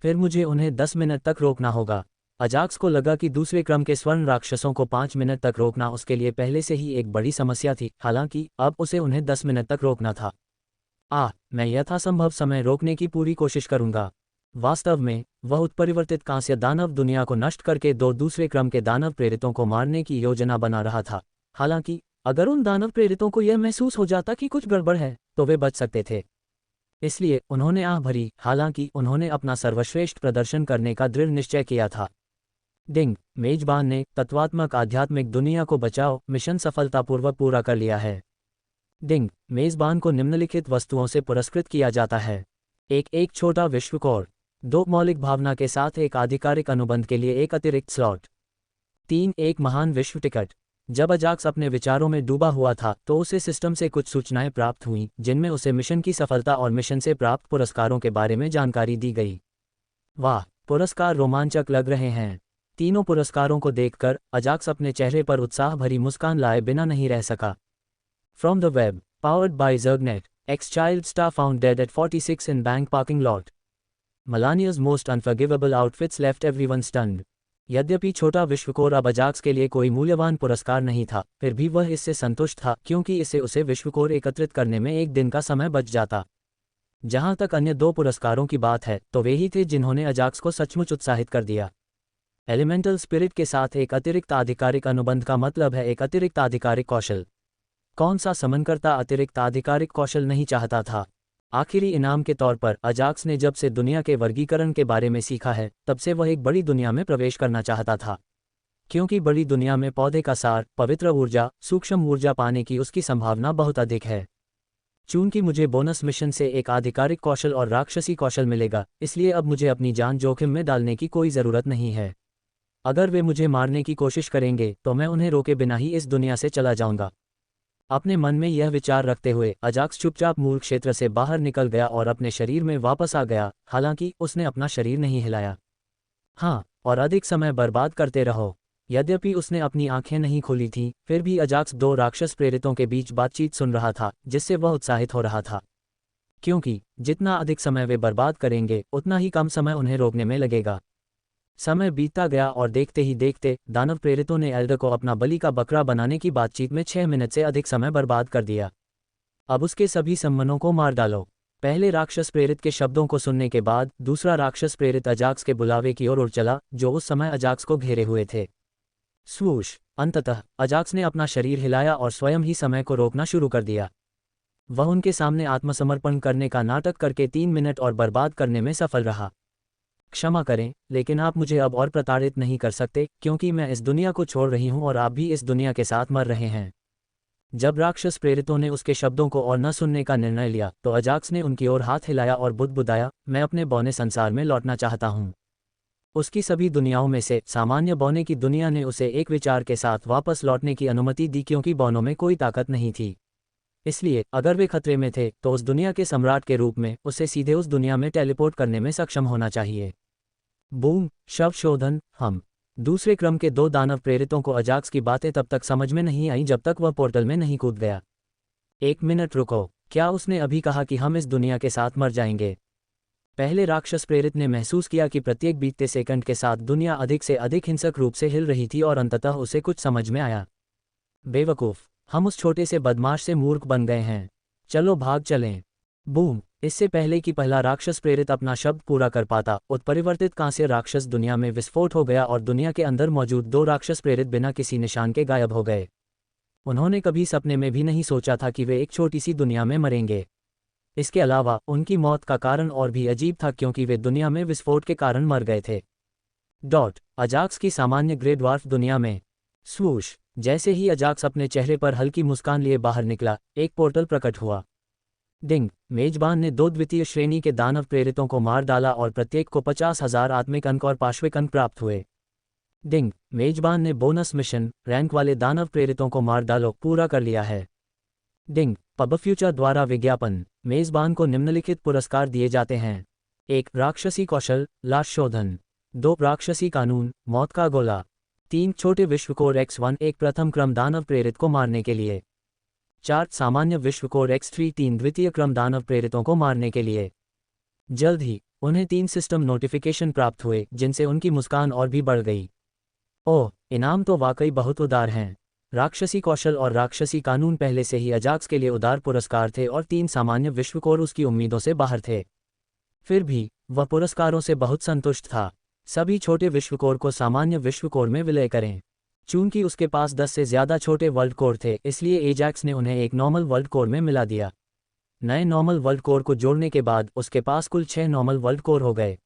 फिर मुझे उन्हें 10 मिनट तक रोकना होगा। अजाक्स को लगा कि दूसरे क्रम के स्वर्ण राक्षसों को 5 मिनट तक रोकना उसके लिए पहले से ही एक बड़ी समस्या थी, हालांकि अब उसे उन्हें 10 मिनट तक रोकना था। मैं यथासंभव समय रोकने की पूरी कोशिश करूंगा। वास्तव में वह उत्परिवर्तित कांस्य दानव दुनिया को नष्ट करके 2 दूसरे क्रम के दानव प्रेरितों को मारने की योजना बना रहा था। हालांकि अगर उन दानव प्रेरितों को यह महसूस हो जाता कि कुछ गड़बड़ है तो वे बच सकते थे। इसलिए उन्होंने आह भरी, हालांकि उन्होंने अपना सर्वश्रेष्ठ प्रदर्शन करने का दृढ़ निश्चय किया था। डिंग, मेजबान ने तत्वात्मक आध्यात्मिक दुनिया को बचाओ मिशन सफलतापूर्वक पूरा कर लिया है। डिंग, मेजबान को निम्नलिखित वस्तुओं से पुरस्कृत किया जाता है। एक छोटा विश्व कोर। 2 मौलिक भावना के साथ एक आधिकारिक अनुबंध के लिए एक अतिरिक्त स्लॉट। 3 एक महान विश्व टिकट। जब अजाक्स अपने विचारों में डूबा हुआ था तो उसे सिस्टम से कुछ सूचनाएं प्राप्त हुईं जिनमें उसे मिशन की सफलता और मिशन से प्राप्त पुरस्कारों के बारे में जानकारी दी गई। वाह, पुरस्कार रोमांचक लग रहे हैं। तीनों पुरस्कारों को देखकर अजाक्स अपने चेहरे पर उत्साह भरी मुस्कान लाए बिना नहीं रह सका। From the web, powered by Zergnet, ex-child star found dead at 46 in bank parking lot. Melania's most unforgivable outfits left everyone stunned. यद्यपि छोटा विश्व कोर अब अजाक्स के लिए कोई मूल्यवान पुरस्कार नहीं था, फिर भी वह इससे संतुष्ट था क्योंकि इससे उसे विश्व कोर एकत्रित करने में 1 दिन का समय बच जाता। जहां तक अन्य 2 पुरस्कारों की बात है तो वे ही थे जिन्होंने अजाक्स को सचमुच उत्साहित कर दिया। एलिमेंटल स्पिरिट के साथ एक अतिरिक्त आधिकारिक अनुबंध का मतलब है एक अतिरिक्त आधिकारिक कौशल। कौन सा समनकर्ता अतिरिक्त आधिकारिक कौशल नहीं चाहता था? आखिरी इनाम के तौर पर अजाक्स ने जब से दुनिया के वर्गीकरण के बारे में सीखा है तब से वह एक बड़ी दुनिया में प्रवेश करना चाहता था, क्योंकि बड़ी दुनिया में पौधे का सार, पवित्र ऊर्जा, सूक्ष्म ऊर्जा पाने की उसकी संभावना बहुत अधिक है। चूंकि मुझे बोनस मिशन से एक आधिकारिक कौशल और राक्षसी कौशल मिलेगा, इसलिए अब मुझे अपनी जान जोखिम में डालने की कोई ज़रूरत नहीं है। अगर वे मुझे मारने की कोशिश करेंगे तो मैं उन्हें रोके बिना ही इस दुनिया से चला जाऊंगा। अपने मन में यह विचार रखते हुए अजाक्स चुपचाप मूल क्षेत्र से बाहर निकल गया और अपने शरीर में वापस आ गया, हालांकि उसने अपना शरीर नहीं हिलाया। हाँ, और अधिक समय बर्बाद करते रहो। यद्यपि उसने अपनी आंखें नहीं खोली थीं, फिर भी अजाक्स दो राक्षस प्रेरितों के बीच बातचीत सुन रहा था, जिससे वह उत्साहित हो रहा था। क्योंकि जितना अधिक समय वे बर्बाद करेंगे, उतना ही कम समय उन्हें रोकने में लगेगा। समय बीतता गया और देखते ही देखते दानव प्रेरितों ने एल्डर को अपना बलि का बकरा बनाने की बातचीत में 6 मिनट से अधिक समय बर्बाद कर दिया। अब उसके सभी सम्मनों को मार डालो। पहले राक्षस प्रेरित के शब्दों को सुनने के बाद दूसरा राक्षस प्रेरित अजाक्स के बुलावे की ओर उड़ चला, जो उस समय अजाक्स को घेरे हुए थे। स्वूश! अंततः अजाक्स ने अपना शरीर हिलाया और स्वयं ही समय को रोकना शुरू कर दिया। वह उनके सामने आत्मसमर्पण करने का नाटक करके 3 मिनट और बर्बाद करने में सफल रहा। क्षमा करें, लेकिन आप मुझे अब और प्रताड़ित नहीं कर सकते, क्योंकि मैं इस दुनिया को छोड़ रही हूं और आप भी इस दुनिया के साथ मर रहे हैं। जब राक्षस प्रेरितों ने उसके शब्दों को और न सुनने का निर्णय लिया, तो अजाक्स ने उनकी ओर हाथ हिलाया और बुदबुदाया, मैं अपने बौने संसार में लौटना चाहता हूं। उसकी सभी दुनियाओं में से सामान्य बौने की दुनिया ने उसे एक विचार के साथ वापस लौटने की अनुमति दी, क्योंकि बौनों में कोई ताकत नहीं थी। इसलिए अगर वे खतरे में थे, तो उस दुनिया के सम्राट के रूप में उसे सीधे उस दुनिया में टेलीपोर्ट करने में सक्षम होना चाहिए। बूम! शव शोधन। हम दूसरे क्रम के दो दानव प्रेरितों को अजाक्स की बातें तब तक समझ में नहीं आई जब तक वह पोर्टल में नहीं कूद गया। 1 मिनट रुको, क्या उसने अभी कहा कि हम इस दुनिया के साथ मर जाएंगे? पहले राक्षस प्रेरित ने महसूस किया कि प्रत्येक बीतते सेकंड के साथ दुनिया अधिक से अधिक हिंसक रूप से हिल रही थी और अंततः उसे कुछ समझ में आया। बेवकूफ़, हम उस छोटे से बदमाश से मूर्ख बन गए हैं। चलो भाग चलें। बूम! इससे पहले कि पहला राक्षस प्रेरित अपना शब्द पूरा कर पाता, उत्परिवर्तित कांस्य राक्षस दुनिया में विस्फोट हो गया और दुनिया के अंदर मौजूद दो राक्षस प्रेरित बिना किसी निशान के गायब हो गए। उन्होंने कभी सपने में भी नहीं सोचा था कि वे एक छोटी सी दुनिया में मरेंगे। इसके अलावा उनकी मौत का कारण और भी अजीब था, क्योंकि वे दुनिया में विस्फोट के कारण मर गए थे। अजाक्स की सामान्य ग्रे ड्वार्फ दुनिया में। स्वूश! जैसे ही अजाक्स अपने चेहरे पर हल्की मुस्कान लिए बाहर निकला, एक पोर्टल प्रकट हुआ। डिंग! मेजबान ने 2 द्वितीय श्रेणी के दानव प्रेरितों को मार डाला और प्रत्येक को 50,000 आत्मिक अंक और पाश्विक अंक प्राप्त हुए। डिंग! मेजबान ने बोनस मिशन, रैंक वाले दानव प्रेरितों को मार डालो, पूरा कर लिया है। डिंग! पब फ्यूचर द्वारा विज्ञापन। मेजबान को निम्नलिखित पुरस्कार दिए जाते हैं। 1 राक्षसी कौशल, लाश शोधन। 2 राक्षसी कानून, मौत का गोला। 3 छोटे विश्वकोर X1 एक प्रथम क्रम दानव प्रेरित को मारने के लिए। 4 सामान्य विश्वकोर X3 3 द्वितीय क्रम दानव प्रेरितों को मारने के लिए। जल्द ही उन्हें 3 सिस्टम नोटिफिकेशन प्राप्त हुए, जिनसे उनकी मुस्कान और भी बढ़ गई। ओह, इनाम तो वाकई बहुत उदार हैं। राक्षसी कौशल और राक्षसी कानून पहले से ही अजाक्स के लिए उदार पुरस्कार थे और 3 सामान्य विश्वकोर उसकी उम्मीदों से बाहर थे। फिर भी वह पुरस्कारों से बहुत संतुष्ट था। सभी छोटे विश्वकोर को सामान्य विश्वकोर में विलय करें। चूंकि उसके पास 10 से ज़्यादा छोटे वर्ल्ड कोर थे, इसलिए एजैक्स ने उन्हें एक नॉर्मल वर्ल्ड कोर में मिला दिया। नए नॉर्मल वर्ल्ड कोर को जोड़ने के बाद उसके पास कुल 6 नॉर्मल वर्ल्ड कोर हो गए।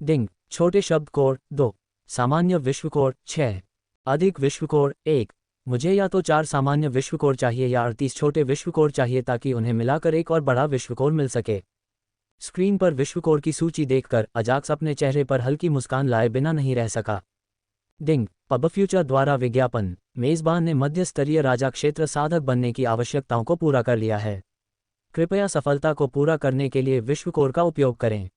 डिंग! छोटे शब्द कोर 2, सामान्य विश्वकोर 6, अधिक विश्वकोर 1। मुझे या तो 4 सामान्य विश्वकोर चाहिए या 38 छोटे विश्वकोर चाहिए, ताकि उन्हें मिलाकर एक और बड़ा विश्वकोर मिल सके। स्क्रीन पर विश्वकोर की सूची देखकर अजाक्स अपने चेहरे पर हल्की मुस्कान लाए बिना नहीं रह सका। डिंग! पब फ्यूचर द्वारा विज्ञापन। मेजबान ने मध्य स्तरीय राजा क्षेत्र साधक बनने की आवश्यकताओं को पूरा कर लिया है। कृपया सफलता को पूरा करने के लिए विश्वकोर का उपयोग करें।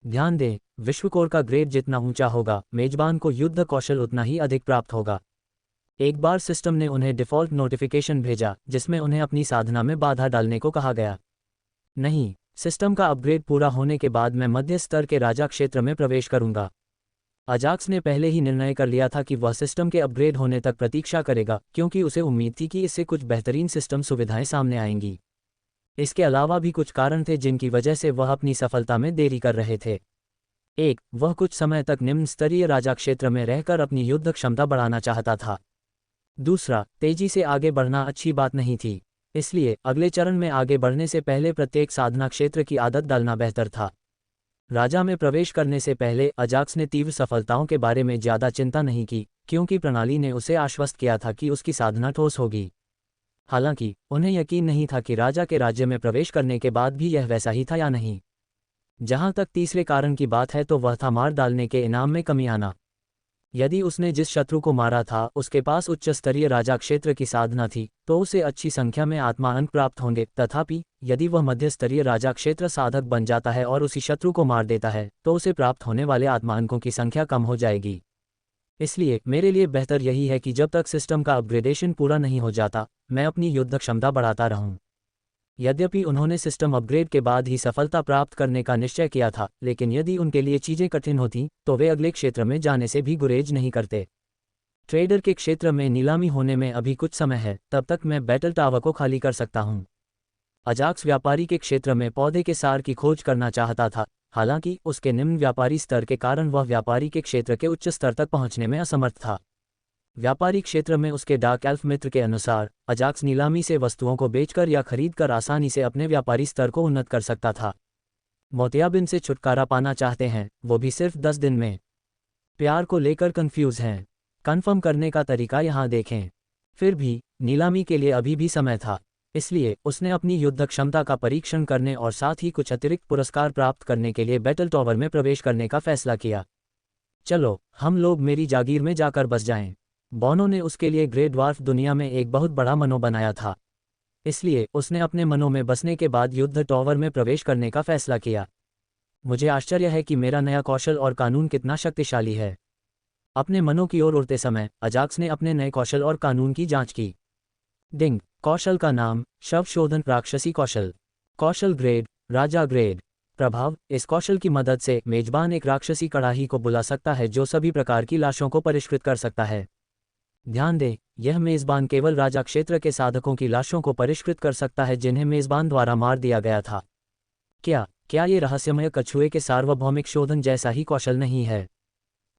ध्यान दें, विश्वकोर का ग्रेड जितना ऊंचा होगा, मेजबान को युद्ध कौशल उतना ही अधिक प्राप्त होगा। एक बार सिस्टम ने उन्हें डिफ़ॉल्ट नोटिफिकेशन भेजा, जिसमें उन्हें अपनी साधना में बाधा डालने को कहा गया। नहीं, सिस्टम का अपग्रेड पूरा होने के बाद मैं मध्य स्तर के राजा क्षेत्र में प्रवेश करूंगा। अजाक्स ने पहले ही निर्णय कर लिया था कि वह सिस्टम के अपग्रेड होने तक प्रतीक्षा करेगा, क्योंकि उसे उम्मीद थी कि इससे कुछ बेहतरीन सिस्टम सुविधाएं सामने आएंगी। इसके अलावा भी कुछ कारण थे जिनकी वजह से वह अपनी सफलता में देरी कर रहे थे। 1. वह कुछ समय तक निम्न स्तरीय राजा क्षेत्र में रहकर अपनी युद्ध क्षमता बढ़ाना चाहता था। दूसरा, तेजी से आगे बढ़ना अच्छी बात नहीं थी, इसलिए अगले चरण में आगे बढ़ने से पहले प्रत्येक साधना क्षेत्र की आदत डालना बेहतर था। राजा में प्रवेश करने से पहले अजाक्स ने तीव्र सफलताओं के बारे में ज़्यादा चिंता नहीं की, क्योंकि प्रणाली ने उसे आश्वस्त किया था कि उसकी साधना ठोस होगी। हालांकि उन्हें यकीन नहीं था कि राजा के राज्य में प्रवेश करने के बाद भी यह वैसा ही था या नहीं। जहां तक तीसरे कारण की बात है, तो वह था मार डालने के इनाम में कमी आना। यदि उसने जिस शत्रु को मारा था उसके पास उच्च स्तरीय राजा क्षेत्र की साधना थी तो उसे अच्छी संख्या में आत्मा अंक प्राप्त होंगे। तथापि यदि वह मध्य स्तरीय राजा क्षेत्र साधक बन जाता है और उसी शत्रु को मार देता है तो उसे प्राप्त होने वाले आत्मा अंकों की संख्या कम हो जाएगी। इसलिए मेरे लिए बेहतर यही है कि जब तक सिस्टम का अपग्रेडेशन पूरा नहीं हो जाता मैं अपनी युद्ध क्षमता बढ़ाता रहूं। यद्यपि उन्होंने सिस्टम अपग्रेड के बाद ही सफलता प्राप्त करने का निश्चय किया था, लेकिन यदि उनके लिए चीजें कठिन होती तो वे अगले क्षेत्र में जाने से भी गुरेज नहीं करते। ट्रेडर के क्षेत्र में नीलामी होने में अभी कुछ समय है, तब तक मैं बैटल टावर को खाली कर सकता हूं। अजाक्स व्यापारी के क्षेत्र में पौधे के सार की खोज करना चाहता था, हालांकि उसके निम्न व्यापारी स्तर के कारण वह व्यापारी के क्षेत्र के उच्च स्तर तक पहुंचने में असमर्थ था। व्यापारी क्षेत्र में उसके डार्क एल्फ मित्र के अनुसार अजाक्स नीलामी से वस्तुओं को बेचकर या खरीदकर आसानी से अपने व्यापारी स्तर को उन्नत कर सकता था। मोतियाबिन से छुटकारा पाना चाहते हैं, वो भी सिर्फ 10 दिन में। प्यार को लेकर कंफ्यूज हैं, कन्फर्म करने का तरीका यहाँ देखें। फिर भी नीलामी के लिए अभी भी समय था, इसलिए उसने अपनी युद्ध क्षमता का परीक्षण करने और साथ ही कुछ अतिरिक्त पुरस्कार प्राप्त करने के लिए बैटल टावर में प्रवेश करने का फैसला किया। चलो हम लोग मेरी जागीर में जाकर बस जाएं। बॉनो ने उसके लिए ग्रे ड्वार्फ दुनिया में एक बहुत बड़ा मनो बनाया था, इसलिए उसने अपने मनो में बसने के बाद युद्ध टावर में प्रवेश करने का फैसला किया। मुझे आश्चर्य है कि मेरा नया कौशल और कानून कितना शक्तिशाली है। अपने मनो की ओर उड़ते समय अजाक्स ने अपने नए कौशल और कानून की जांच की। डिंग, कौशल का नाम शव शोधन राक्षसी कौशल। कौशल ग्रेड राजा ग्रेड। प्रभाव, इस कौशल की मदद से मेजबान एक राक्षसी कड़ाही को बुला सकता है जो सभी प्रकार की लाशों को परिष्कृत कर सकता है। ध्यान दें, यह मेज़बान केवल राजा क्षेत्र के साधकों की लाशों को परिष्कृत कर सकता है जिन्हें मेज़बान द्वारा मार दिया गया था। क्या ये रहस्यमय कछुए के सार्वभौमिक शोधन जैसा ही कौशल नहीं है?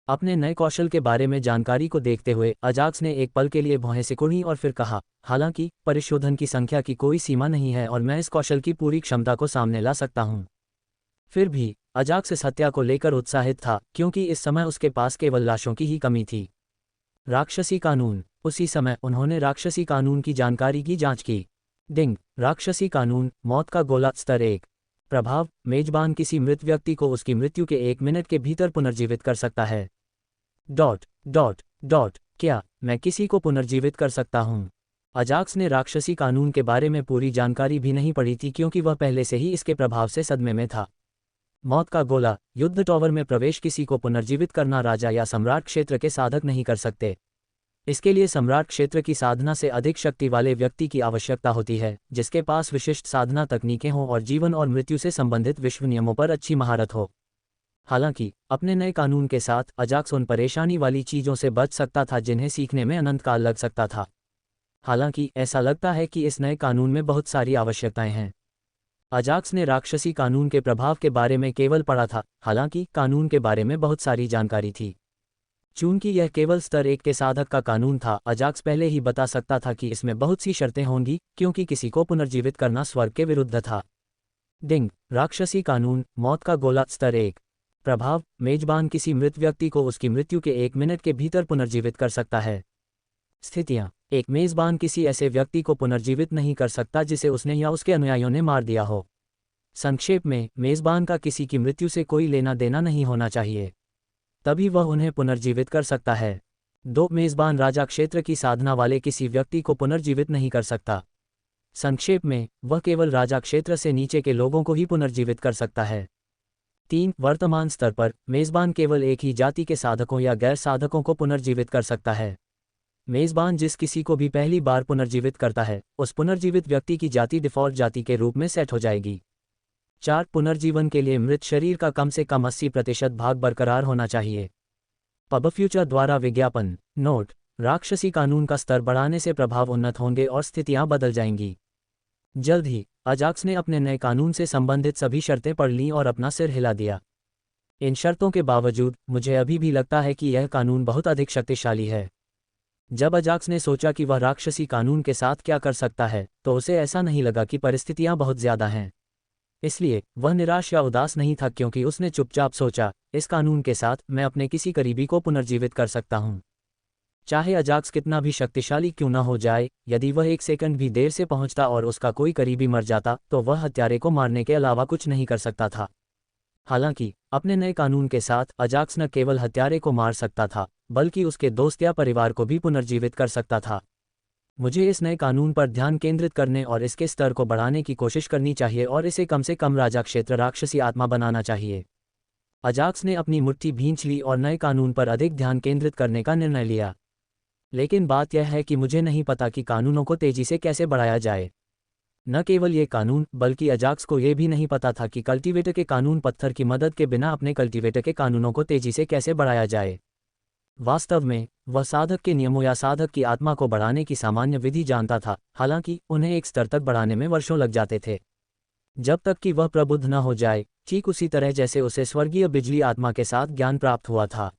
अपने नए कौशल के बारे में जानकारी को देखते हुए अजाक्स ने एक पल के लिए भौहें सिकुड़ी और फिर कहा, हालांकि परिशोधन की संख्या की कोई सीमा नहीं है और मैं इस कौशल की पूरी क्षमता को सामने ला सकता हूं। फिर भी अजाक्स इस हत्या को लेकर उत्साहित था क्योंकि इस समय उसके पास केवल लाशों की ही कमी थी। राक्षसी कानून। उसी समय उन्होंने राक्षसी कानून की जानकारी की जांच की। डिंग, राक्षसी कानून मौत का गोला स्तर 1। प्रभाव, मेजबान किसी मृत व्यक्ति को उसकी मृत्यु के 1 मिनट के भीतर पुनर्जीवित कर सकता है। डॉट डॉट डॉट क्या मैं किसी को पुनर्जीवित कर सकता हूं? अजाक्स ने राक्षसी कानून के बारे में पूरी जानकारी भी नहीं पढ़ी थी क्योंकि वह पहले से ही इसके प्रभाव से सदमे में था। मौत का गोला, युद्ध टावर में प्रवेश किसी को पुनर्जीवित करना राजा या सम्राट क्षेत्र के साधक नहीं कर सकते। इसके लिए सम्राट क्षेत्र की साधना से अधिक शक्ति वाले व्यक्ति की आवश्यकता होती है, जिसके पास विशिष्ट साधना तकनीकें हों और जीवन और मृत्यु से संबंधित विश्व नियमों पर अच्छी महारत हो। हालांकि अपने नए कानून के साथ अजाक्स उन परेशानी वाली चीज़ों से बच सकता था जिन्हें सीखने में अनंत काल लग सकता था। हालांकि ऐसा लगता है कि इस नए कानून में बहुत सारी आवश्यकताएं हैं। अजाक्स ने राक्षसी कानून के प्रभाव के बारे में केवल पढ़ा था, हालांकि कानून के बारे में बहुत सारी जानकारी थी। चूंकि यह केवल स्तर 1 के साधक का कानून था, अजाक्स पहले ही बता सकता था कि इसमें बहुत सी शर्तें होंगी क्योंकि किसी को पुनर्जीवित करना स्वर्ग के विरुद्ध था। डिंग, राक्षसी कानून मौत का गोला स्तर 1। प्रभाव, मेजबान किसी मृत व्यक्ति को उसकी मृत्यु के 1 मिनट के भीतर पुनर्जीवित कर सकता है। स्थितियां, एक मेजबान किसी ऐसे व्यक्ति को पुनर्जीवित नहीं कर सकता जिसे उसने या उसके अनुयायियों ने मार दिया हो। संक्षेप में, मेजबान का किसी की मृत्यु से कोई लेना देना नहीं होना चाहिए, तभी वह उन्हें पुनर्जीवित कर सकता है। 2 मेजबान राजा क्षेत्र की साधना वाले किसी व्यक्ति को पुनर्जीवित नहीं कर सकता। संक्षेप में, वह केवल राजा क्षेत्र से नीचे के लोगों को ही पुनर्जीवित कर सकता है। 3 वर्तमान स्तर पर, मेजबान केवल एक ही जाति के साधकों या गैर साधकों को पुनर्जीवित कर सकता है। मेजबान जिस किसी को भी पहली बार पुनर्जीवित करता है, उस पुनर्जीवित व्यक्ति की जाति डिफ़ॉल्ट जाति के रूप में सेट हो जाएगी। 4 पुनर्जीवन के लिए मृत शरीर का कम से कम 80% भाग बरकरार होना चाहिए। पब फ्यूचर द्वारा विज्ञापन। नोट, राक्षसी कानून का स्तर बढ़ाने से प्रभाव उन्नत होंगे और स्थितियां बदल जाएंगी। जल्द ही अजाक्स ने अपने नए कानून से संबंधित सभी शर्तें पढ़ लीं और अपना सिर हिला दिया। इन शर्तों के बावजूद मुझे अभी भी लगता है कि यह कानून बहुत अधिक शक्तिशाली है। जब अजाक्स ने सोचा कि वह राक्षसी कानून के साथ क्या कर सकता है, तो उसे ऐसा नहीं लगा कि परिस्थितियां बहुत ज़्यादा हैं। इसलिए वह निराश या उदास नहीं था क्योंकि उसने चुपचाप सोचा, इस कानून के साथ मैं अपने किसी करीबी को पुनर्जीवित कर सकता हूं। चाहे अजाक्स कितना भी शक्तिशाली क्यों न हो जाए, यदि वह 1 सेकंड भी देर से पहुंचता और उसका कोई करीबी मर जाता तो वह हत्यारे को मारने के अलावा कुछ नहीं कर सकता था। हालांकि अपने नए कानून के साथ अजाक्स न केवल हत्यारे को मार सकता था, बल्कि उसके दोस्त या परिवार को भी पुनर्जीवित कर सकता था। मुझे इस नए कानून पर ध्यान केंद्रित करने और इसके स्तर को बढ़ाने की कोशिश करनी चाहिए और इसे कम से कम राजा क्षेत्र राक्षसी आत्मा बनाना चाहिए। अजाक्स ने अपनी मुट्ठी भींच ली और नए कानून पर अधिक ध्यान केंद्रित करने का निर्णय लिया। लेकिन बात यह है कि मुझे नहीं पता कि कानूनों को तेजी से कैसे बढ़ाया जाए। न केवल ये कानून, बल्कि अजाक्स को यह भी नहीं पता था कि कल्टीवेटर के कानून पत्थर की मदद के बिना अपने कल्टीवेटर के कानूनों को तेजी से कैसे बढ़ाया जाए। वास्तव में वह साधक के नियमों या साधक की आत्मा को बढ़ाने की सामान्य विधि जानता था, हालांकि उन्हें एक स्तर तक बढ़ाने में वर्षों लग जाते थे, जब तक कि वह प्रबुद्ध न हो जाए, ठीक उसी तरह जैसे उसे स्वर्गीय बिजली आत्मा के साथ ज्ञान प्राप्त हुआ था।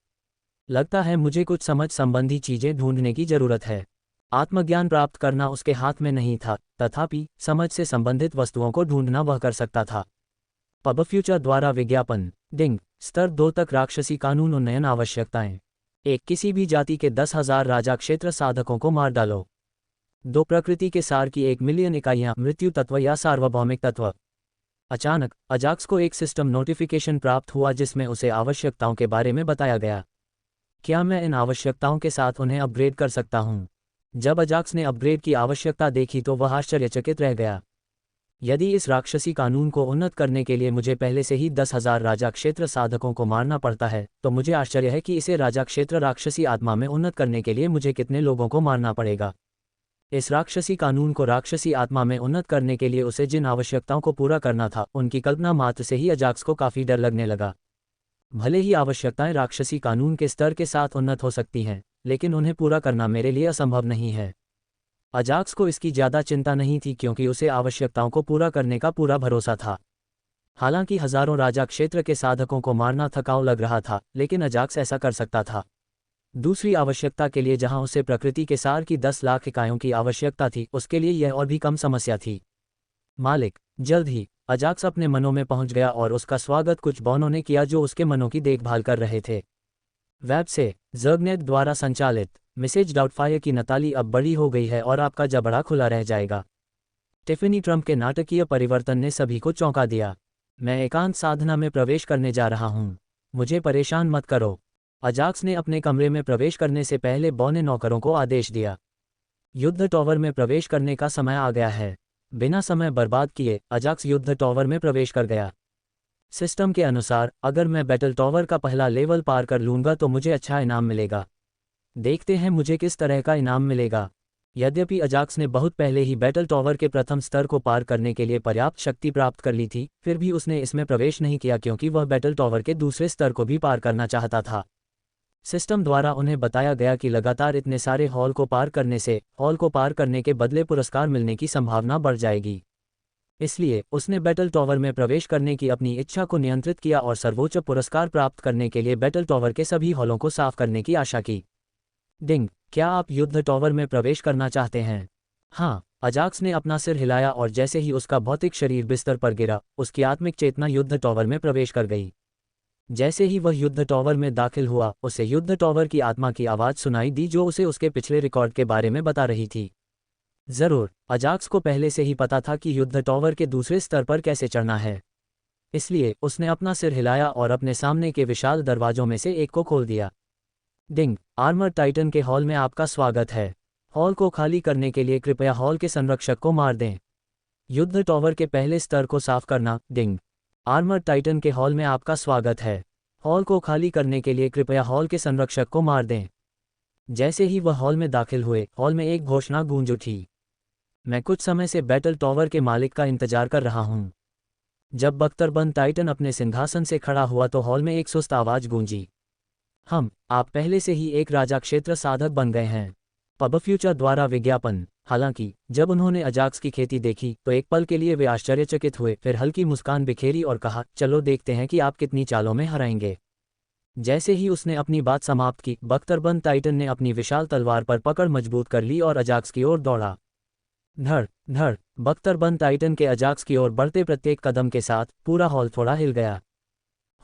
लगता है मुझे कुछ समझ संबंधी चीजें ढूंढने की जरूरत है। आत्मज्ञान प्राप्त करना उसके हाथ में नहीं था, तथापि समझ से संबंधित वस्तुओं को ढूंढना वह कर सकता था। पब फ्यूचर द्वारा विज्ञापन। डिंग। स्तर 2 तक राक्षसी कानून उन्नयन आवश्यकताएं। 1 किसी भी जाति के 10,000 राजा क्षेत्र साधकों को मार डालो। 2 प्रकृति के सार की 1 मिलियन इकाइयां मृत्यु तत्व या सार्वभौमिक तत्व। अचानक अजाक्स को एक सिस्टम नोटिफिकेशन प्राप्त हुआ जिसमें उसे आवश्यकताओं के बारे में बताया गया। क्या मैं इन आवश्यकताओं के साथ उन्हें अपग्रेड कर सकता हूं? जब अजाक्स ने अपग्रेड की आवश्यकता देखी तो वह आश्चर्यचकित रह गया। यदि इस राक्षसी कानून को उन्नत करने के लिए मुझे पहले से ही 10,000 राजा क्षेत्र साधकों को मारना पड़ता है, तो मुझे आश्चर्य है कि इसे राजा क्षेत्र राक्षसी आत्मा में उन्नत करने के लिए मुझे कितने लोगों को मारना पड़ेगा। इस राक्षसी कानून को राक्षसी आत्मा में उन्नत करने के लिए उसे जिन आवश्यकताओं को पूरा करना था, उनकी कल्पना मात्र से ही अजाक्स को काफी डर लगने लगा। भले ही आवश्यकताएं राक्षसी कानून के स्तर के साथ उन्नत हो सकती हैं, लेकिन उन्हें पूरा करना मेरे लिए असंभव नहीं है। अजाक्स को इसकी ज्यादा चिंता नहीं थी क्योंकि उसे आवश्यकताओं को पूरा करने का पूरा भरोसा था। हालांकि हजारों राजा क्षेत्र के साधकों को मारना थकाऊ लग रहा था, लेकिन अजाक्स ऐसा कर सकता था। दूसरी आवश्यकता के लिए जहां उसे प्रकृति के सार की 10 लाख इकाइयों की आवश्यकता थी, उसके लिए यह और भी कम समस्या थी। मालिक। जल्द ही अजाक्स अपने मनों में पहुंच गया और उसका स्वागत कुछ बौनों ने किया जो उसके मनों की देखभाल कर रहे थे। वेब से ज़र्गनेट द्वारा संचालित मिसेज डाउटफायर की नताली अब बड़ी हो गई है और आपका जबड़ा खुला रह जाएगा। टिफ़नी ट्रंप के नाटकीय परिवर्तन ने सभी को चौंका दिया। मैं एकांत साधना में प्रवेश करने जा रहा हूं। मुझे परेशान मत करो। अजाक्स ने अपने कमरे में प्रवेश करने से पहले बौने नौकरों को आदेश दिया। युद्ध टॉवर में प्रवेश करने का समय आ गया है। बिना समय बर्बाद किए अजाक्स युद्ध टॉवर में प्रवेश कर गया। सिस्टम के अनुसार अगर मैं बैटल टॉवर का पहला लेवल पार कर लूंगा तो मुझे अच्छा इनाम मिलेगा। देखते हैं मुझे किस तरह का इनाम मिलेगा। यद्यपि अजाक्स ने बहुत पहले ही बैटल टॉवर के प्रथम स्तर को पार करने के लिए पर्याप्त शक्ति प्राप्त कर ली थी, फिर भी उसने इसमें प्रवेश नहीं किया क्योंकि वह बैटल टॉवर के दूसरे स्तर को भी पार करना चाहता था। सिस्टम द्वारा उन्हें बताया गया कि लगातार इतने सारे हॉल को पार करने से हॉल को पार करने के बदले पुरस्कार मिलने की संभावना बढ़ जाएगी। इसलिए उसने बैटल टॉवर में प्रवेश करने की अपनी इच्छा को नियंत्रित किया और सर्वोच्च पुरस्कार प्राप्त करने के लिए बैटल टॉवर के सभी हॉलों को साफ करने की आशा की। डिंग। क्या आप युद्ध टॉवर में प्रवेश करना चाहते हैं? हाँ। अजाक्स ने अपना सिर हिलाया और जैसे ही उसका भौतिक शरीर बिस्तर पर गिरा, उसकी आत्मिक चेतना युद्ध टॉवर में प्रवेश कर गई। जैसे ही वह युद्ध टॉवर में दाखिल हुआ, उसे युद्ध टॉवर की आत्मा की आवाज़ सुनाई दी जो उसे उसके पिछले रिकॉर्ड के बारे में बता रही थी। जरूर, अजाक्स को पहले से ही पता था कि युद्ध टॉवर के दूसरे स्तर पर कैसे चढ़ना है। इसलिए उसने अपना सिर हिलाया और अपने सामने के विशाल दरवाजों में से एक को खोल दिया। डिंग। आर्मर टाइटन के हॉल में आपका स्वागत है। हॉल को खाली करने के लिए कृपया हॉल के संरक्षक को मार दें। युद्ध टॉवर के पहले स्तर को साफ करना। डिंग। आर्मर टाइटन के हॉल में आपका स्वागत है। हॉल को खाली करने के लिए कृपया हॉल के संरक्षक को मार दें। जैसे ही वह हॉल में दाखिल हुए, हॉल में एक घोषणा गूंज उठी। मैं कुछ समय से बैटल टॉवर के मालिक का इंतजार कर रहा हूं। जब बख्तरबंद टाइटन अपने सिंहासन से खड़ा हुआ तो हॉल में एक सुस्त आवाज गूंजी। आप पहले से ही एक राजा क्षेत्र साधक बन गए हैं। पब फ्यूचर द्वारा विज्ञापन। हालांकि जब उन्होंने अजाक्स की खेती देखी तो एक पल के लिए वे आश्चर्यचकित हुए, फिर हल्की मुस्कान बिखेरी और कहा, चलो देखते हैं कि आप कितनी चालों में हराएंगे। जैसे ही उसने अपनी बात समाप्त की, बख्तरबंद टाइटन ने अपनी विशाल तलवार पर पकड़ मजबूत कर ली और अजाक्स की ओर दौड़ा। धड़ धड़। बख्तरबंद टाइटन के अजाक्स की ओर बढ़ते प्रत्येक कदम के साथ पूरा हॉल थोड़ा हिल गया।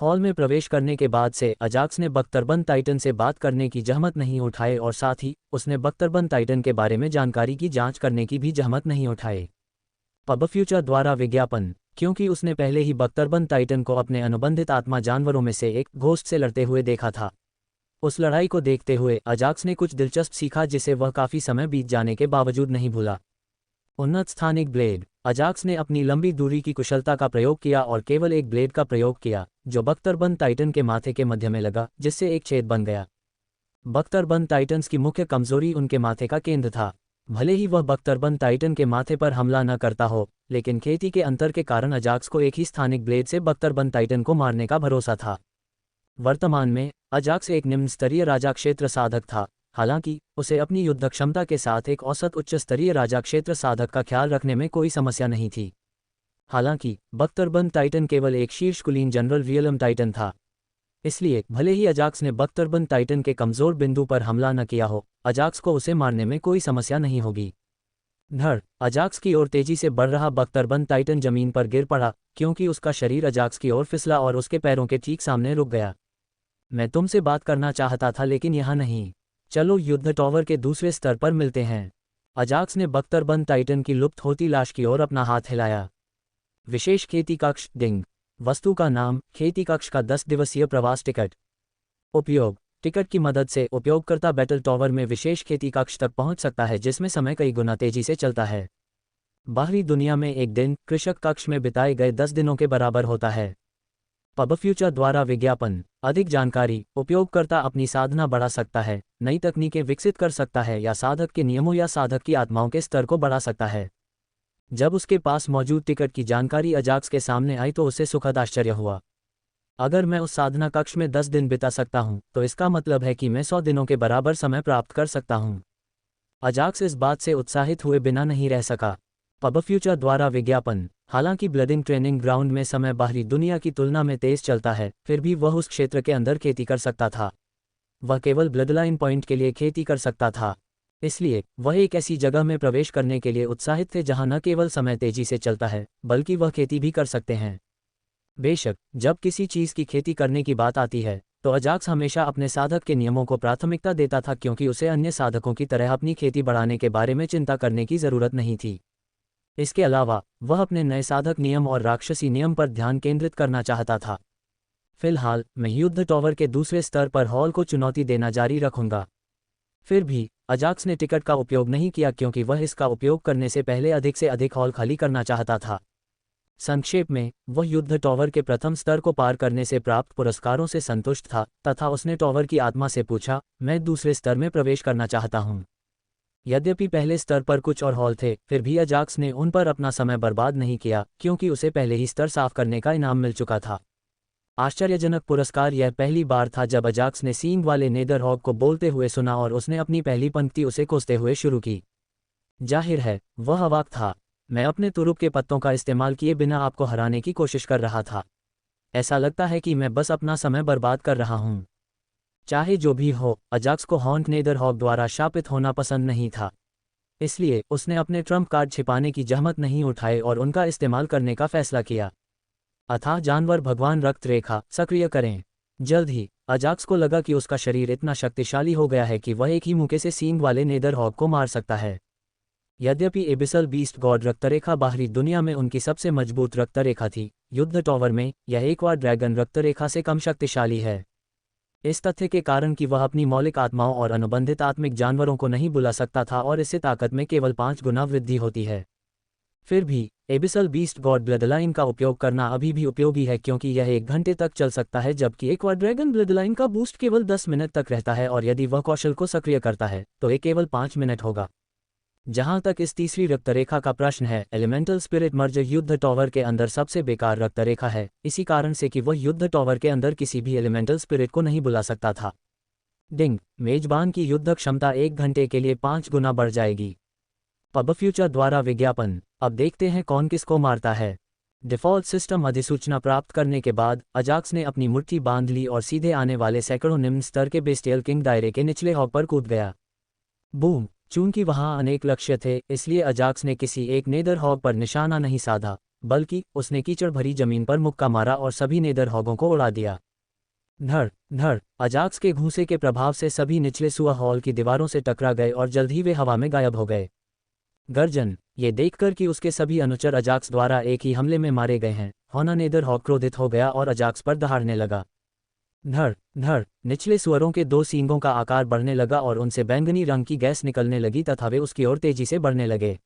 हॉल में प्रवेश करने के बाद से अजाक्स ने बख्तरबंद टाइटन से बात करने की जहमत नहीं उठाई और साथ ही उसने बख्तरबंद टाइटन के बारे में जानकारी की जांच करने की भी जहमत नहीं उठाई। पब फ्यूचर द्वारा विज्ञापन। क्योंकि उसने पहले ही बख्तरबंद टाइटन को अपने अनुबंधित आत्मा जानवरों में से एक घोस्ट से लड़ते हुए देखा था। उस लड़ाई को देखते हुए अजाक्स ने कुछ दिलचस्प सीखा जिसे वह काफी समय बीत जाने के बावजूद नहीं भूला। उन्नत स्थानिक ब्लेड। अजाक्स ने अपनी लंबी दूरी की कुशलता का प्रयोग किया और केवल एक ब्लेड का प्रयोग किया जो बख्तरबंद टाइटन के माथे के मध्य में लगा, जिससे एक छेद बन गया। बख्तरबंद टाइटन्स की मुख्य कमजोरी उनके माथे का केंद्र था। भले ही वह बख्तरबंद टाइटन के माथे पर हमला न करता हो, लेकिन खेती के अंतर के कारण अजाक्स को एक ही स्थानिक ब्लेड से बख्तरबंद टाइटन को मारने का भरोसा था। वर्तमान में अजाक्स एक निम्न स्तरीय राजा क्षेत्र साधक था, हालांकि उसे अपनी युद्ध क्षमता के साथ एक औसत उच्च स्तरीय राजा क्षेत्र साधक का ख्याल रखने में कोई समस्या नहीं थी। हालांकि बख्तरबंद टाइटन केवल एक शीर्ष कुलीन जनरल रियलम टाइटन था, इसलिए भले ही अजाक्स ने बख्तरबंद टाइटन के कमजोर बिंदु पर हमला न किया हो, अजाक्स को उसे मारने में कोई समस्या नहीं होगी। धड़। अजाक्स की ओर तेजी से बढ़ रहा बख्तरबंद टाइटन जमीन पर गिर पड़ा क्योंकि उसका शरीर अजाक्स की ओर फिसला और उसके पैरों के ठीक सामने रुक गया। मैं तुमसे बात करना चाहता था लेकिन यहाँ नहीं। चलो युद्ध टॉवर के दूसरे स्तर पर मिलते हैं। अजाक्स ने बख्तरबंद टाइटन की लुप्त होती लाश की ओर अपना हाथ हिलाया। विशेष खेती कक्ष डिंग। वस्तु का नाम खेती कक्ष का 10 दिवसीय प्रवास टिकट। उपयोग। टिकट की मदद से उपयोगकर्ता बैटल टॉवर में विशेष खेती कक्ष तक पहुंच सकता है जिसमें समय कई गुना तेजी से चलता है। बाहरी दुनिया में एक दिन कृषक कक्ष में बिताए गए 10 दिनों के बराबर होता है। पब फ्यूचर द्वारा विज्ञापन। अधिक जानकारी। उपयोगकर्ता अपनी साधना बढ़ा सकता है, नई तकनीकें विकसित कर सकता है या साधक के नियमों या साधक की आत्माओं के स्तर को बढ़ा सकता है। जब उसके पास मौजूद टिकट की जानकारी अजाक्स के सामने आई तो उसे सुखद आश्चर्य हुआ। अगर मैं उस साधना कक्ष में 10 दिन बिता सकता हूं तो इसका मतलब है कि मैं 100 दिनों के बराबर समय प्राप्त कर सकता हूं। अजाक्स इस बात से उत्साहित हुए बिना नहीं रह सका। पब फ्यूचर द्वारा विज्ञापन। हालांकि ब्लडिंग ट्रेनिंग ग्राउंड में समय बाहरी दुनिया की तुलना में तेज चलता है, फिर भी वह उस क्षेत्र के अंदर खेती कर सकता था। वह केवल ब्लडलाइन पॉइंट के लिए खेती कर सकता था, इसलिए वह एक ऐसी जगह में प्रवेश करने के लिए उत्साहित थे जहां न केवल समय तेजी से चलता है बल्कि वह खेती भी कर सकते हैं। बेशक जब किसी चीज की खेती करने की बात आती है तो अजाक्स हमेशा अपने साधक के नियमों को प्राथमिकता देता था क्योंकि उसे अन्य साधकों की तरह अपनी खेती बढ़ाने के बारे में चिंता करने की जरूरत नहीं थी। इसके अलावा वह अपने नए साधक नियम और राक्षसी नियम पर ध्यान केंद्रित करना चाहता था। फिलहाल मैं युद्ध टॉवर के दूसरे स्तर पर हॉल को चुनौती देना जारी रखूंगा। फिर भी अजाक्स ने टिकट का उपयोग नहीं किया क्योंकि वह इसका उपयोग करने से पहले अधिक से अधिक हॉल खाली करना चाहता था। संक्षेप में, वह युद्ध टॉवर के प्रथम स्तर को पार करने से प्राप्त पुरस्कारों से संतुष्ट था तथा उसने टॉवर की आत्मा से पूछा, मैं दूसरे स्तर में प्रवेश करना चाहता हूं। यद्यपि पहले स्तर पर कुछ और हॉल थे, फिर भी अजाक्स ने उन पर अपना समय बर्बाद नहीं किया क्योंकि उसे पहले ही स्तर साफ करने का इनाम मिल चुका था। आश्चर्यजनक पुरस्कार। यह पहली बार था जब अजाक्स ने सींग वाले नेदरहॉग को बोलते हुए सुना और उसने अपनी पहली पंक्ति उसे कोसते हुए शुरू की। जाहिर है वह अवाक था। मैं अपने तुरुप के पत्तों का इस्तेमाल किए बिना आपको हराने की कोशिश कर रहा था। ऐसा लगता है कि मैं बस अपना समय बर्बाद कर रहा हूं। चाहे जो भी हो, अजाक्स को हॉन्ट नेदरहॉग द्वारा शापित होना पसंद नहीं था, इसलिए उसने अपने ट्रम्प कार्ड छिपाने की जहमत नहीं उठाई और उनका इस्तेमाल करने का फैसला किया। अथाह जानवर भगवान रक्त रेखा सक्रिय करें। जल्द ही अजाक्स को लगा कि उसका शरीर इतना शक्तिशाली हो गया है कि वह एक ही मुक्के से सींग वाले नेदरहॉग को मार सकता है। यद्यपि एबिसल बीस्ट गॉड रक्तरेखा बाहरी दुनिया में उनकी सबसे मजबूत रक्तरेखा थी, युद्ध टॉवर में यह एक बार ड्रैगन रक्तरेखा से कम शक्तिशाली है। इस तथ्य के कारण कि वह अपनी मौलिक आत्माओं और अनुबंधित आत्मिक जानवरों को नहीं बुला सकता था और इससे ताकत में केवल 5 गुना वृद्धि होती है। फिर भी एबिसल बीस्ट गॉड ब्लडलाइन का उपयोग करना अभी भी उपयोगी है क्योंकि यह 1 घंटे तक चल सकता है जबकि एक बार ड्रैगन ब्लडलाइन का बूस्ट केवल 10 मिनट तक रहता है और यदि वह कौशल को सक्रिय करता है तो ये केवल 5 मिनट होगा। जहां तक इस तीसरी रक्तरेखा का प्रश्न है, एलिमेंटल स्पिरिट मर्ज युद्ध टॉवर के अंदर सबसे बेकार रक्तरेखा है, इसी कारण से कि वह युद्ध टॉवर के अंदर किसी भी एलिमेंटल स्पिरिट को नहीं बुला सकता था। डिंग। मेजबान की युद्ध क्षमता 1 घंटे के लिए 5 गुना बढ़ जाएगी। पब फ्यूचर द्वारा विज्ञापन। अब देखते हैं कौन किसको मारता है। डिफ़ॉल्ट सिस्टम अधिसूचना प्राप्त करने के बाद अजाक्स ने अपनी मुट्ठी बांध ली और सीधे आने वाले सैकड़ों निम्न स्तर के बेस्टियल किंग दायरे के निचले हॉग पर कूद गया। बूम। चूंकि वहां अनेक लक्ष्य थे, इसलिए अजाक्स ने किसी एक नेदरहॉग पर निशाना नहीं साधा, बल्कि उसने कीचड़ भरी जमीन पर मुक्का मारा और सभी नेदरहॉगों को उड़ा दिया। धड़ धड़। अजाक्स के घूंसे के प्रभाव से सभी निचले सुआ हॉल की दीवारों से टकरा गए और जल्द ही वे हवा में गायब हो गए। गर्जन, ये देखकर कि उसके सभी अनुचर अजाक्स द्वारा एक ही हमले में मारे गए हैं, होना नेदरहॉग क्रोधित हो गया और अजाक्स पर दहाड़ने लगा। धड़ धड़, निचले सुअरों के 2 सींगों का आकार बढ़ने लगा और उनसे बैंगनी रंग की गैस निकलने लगी तथा वे उसकी ओर तेजी से बढ़ने लगे।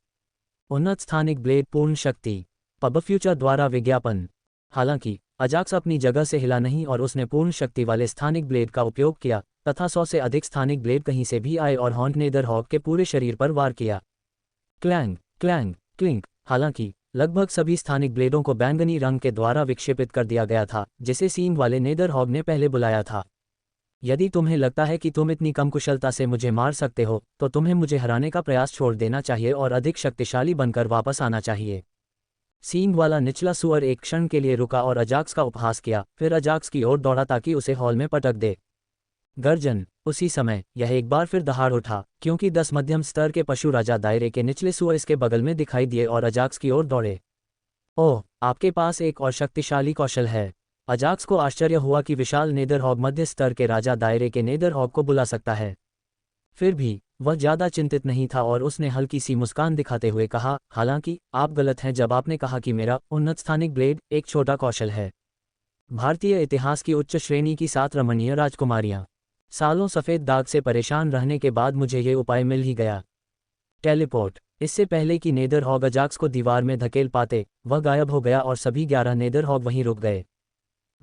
उन्नत स्थानिक ब्लेड पूर्ण शक्ति। पबफ्यूचर द्वारा विज्ञापन। हालांकि अजाक्स अपनी जगह से हिला नहीं और उसने पूर्ण शक्ति वाले स्थानिक ब्लेड का उपयोग किया तथा 100 से अधिक स्थानिक ब्लेड कहीं से भी आए और हॉन्ट नेदरहॉग के पूरे शरीर पर वार किया। Clang clang clink. हालांकि लगभग सभी स्थानिक ब्लेडों को बैंगनी रंग के द्वारा विक्षेपित कर दिया गया था, जिसे सींग वाले नेदरहॉग ने पहले बुलाया था। यदि तुम्हें लगता है कि तुम इतनी कम कुशलता से मुझे मार सकते हो, तो तुम्हें मुझे हराने का प्रयास छोड़ देना चाहिए और अधिक शक्तिशाली बनकर वापस आना चाहिए। सींग वाला निचला सुअर एक क्षण के लिए रुका और अजाक्स का उपहास किया, फिर अजाक्स की ओर दौड़ा ताकि उसे हॉल में पटक दे। गर्जन, उसी समय यह एक बार फिर दहाड़ उठा, क्योंकि 10 मध्यम स्तर के पशु राजा दायरे के निचले सुअर इसके बगल में दिखाई दिए और अजाक्स की ओर दौड़े। ओह, आपके पास एक और शक्तिशाली कौशल है। अजाक्स को आश्चर्य हुआ कि विशाल नेदरहॉग मध्य स्तर के राजा दायरे के नेदरहॉग को बुला सकता है। फिर भी वह ज्यादा चिंतित नहीं था और उसने हल्की सी मुस्कान दिखाते हुए कहा, हालांकि आप गलत हैं जब आपने कहा कि मेरा उन्नत स्थानिक ब्लेड एक छोटा कौशल है। भारतीय इतिहास की उच्च श्रेणी की 7 रमणीय राजकुमारियां। सालों सफ़ेद दाग से परेशान रहने के बाद मुझे ये उपाय मिल ही गया। टेलीपोर्ट। इससे पहले कि नेदरहॉग अजाक्स को दीवार में धकेल पाते, वह गायब हो गया और सभी 11 नेदरहॉग वहीं रुक गए।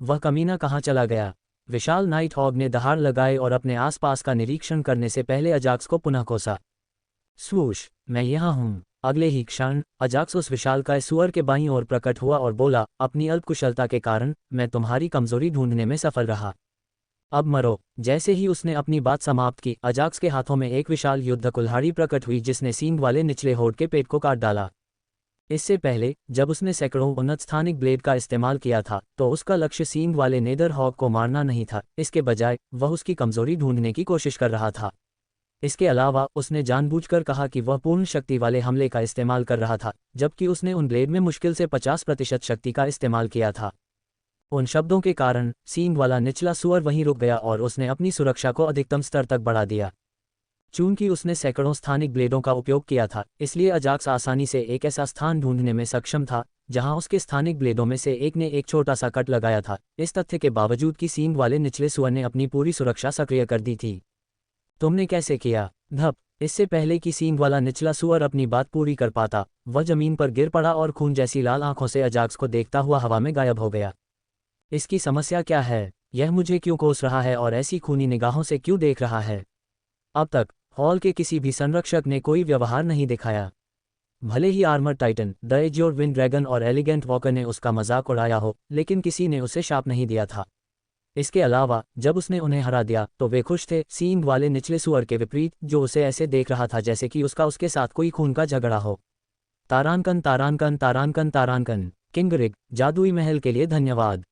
वह कमीना कहाँ चला गया? विशाल नाइट हॉग ने दहाड़ लगाए और अपने आसपास का निरीक्षण करने से पहले अजाक्स को पुनः कोसा। स्वूश, मैं यहाँ हूँ। अगले ही क्षण अजाक्स उस विशालकाय सुअर के बाईं ओर प्रकट हुआ और बोला, अपनी अल्प कुशलता के कारण मैं तुम्हारी कमजोरी ढूंढने में सफल रहा। अब मरो। जैसे ही उसने अपनी बात समाप्त की, अजाक्स के हाथों में एक विशाल युद्ध कुल्हाड़ी प्रकट हुई जिसने सींग वाले निचले होड़ के पेट को काट डाला। इससे पहले जब उसने सैकड़ों उन्नत स्थानिक ब्लेड का इस्तेमाल किया था, तो उसका लक्ष्य सींग वाले नेदरहॉग को मारना नहीं था, इसके बजाय वह उसकी कमजोरी ढूंढने की कोशिश कर रहा था। इसके अलावा उसने जानबूझकर कहा कि वह पूर्ण शक्ति वाले हमले का इस्तेमाल कर रहा था, जबकि उसने उन ब्लेड में मुश्किल से 50% शक्ति का इस्तेमाल किया था। उन शब्दों के कारण सींग वाला निचला सुअर वहीं रुक गया और उसने अपनी सुरक्षा को अधिकतम स्तर तक बढ़ा दिया। चूंकि उसने सैकड़ों स्थानिक ब्लेडों का उपयोग किया था, इसलिए अजाक्स आसानी से एक ऐसा स्थान ढूंढने में सक्षम था जहां उसके स्थानिक ब्लेडों में से एक ने एक छोटा सा कट लगाया था, इस तथ्य के बावजूद कि सींग वाले निचले सुअर ने अपनी पूरी सुरक्षा सक्रिय कर दी थी। तुमने कैसे किया? धप। इससे पहले कि सींग वाला निचला सुअर अपनी बात पूरी कर पाता, वह जमीन पर गिर पड़ा और खून जैसी लाल आंखों से अजाक्स को देखता हुआ हवा में गायब हो गया। इसकी समस्या क्या है? यह मुझे क्यों कोस रहा है और ऐसी खूनी निगाहों से क्यों देख रहा है? अब तक हॉल के किसी भी संरक्षक ने कोई व्यवहार नहीं दिखाया। भले ही armour titan, the azure wind dragon और एलिगेंट वॉकर ने उसका मजाक उड़ाया हो, लेकिन किसी ने उसे शाप नहीं दिया था। इसके अलावा जब उसने उन्हें हरा दिया तो वे खुश थे, सींग वाले निचले सुअर के विपरीत जो उसे ऐसे देख रहा था जैसे कि उसके साथ कोई खून का झगड़ा हो। तारांकन तारांकन तारांकन तारांकन। किंगरिग, जादुई महल के लिए धन्यवाद।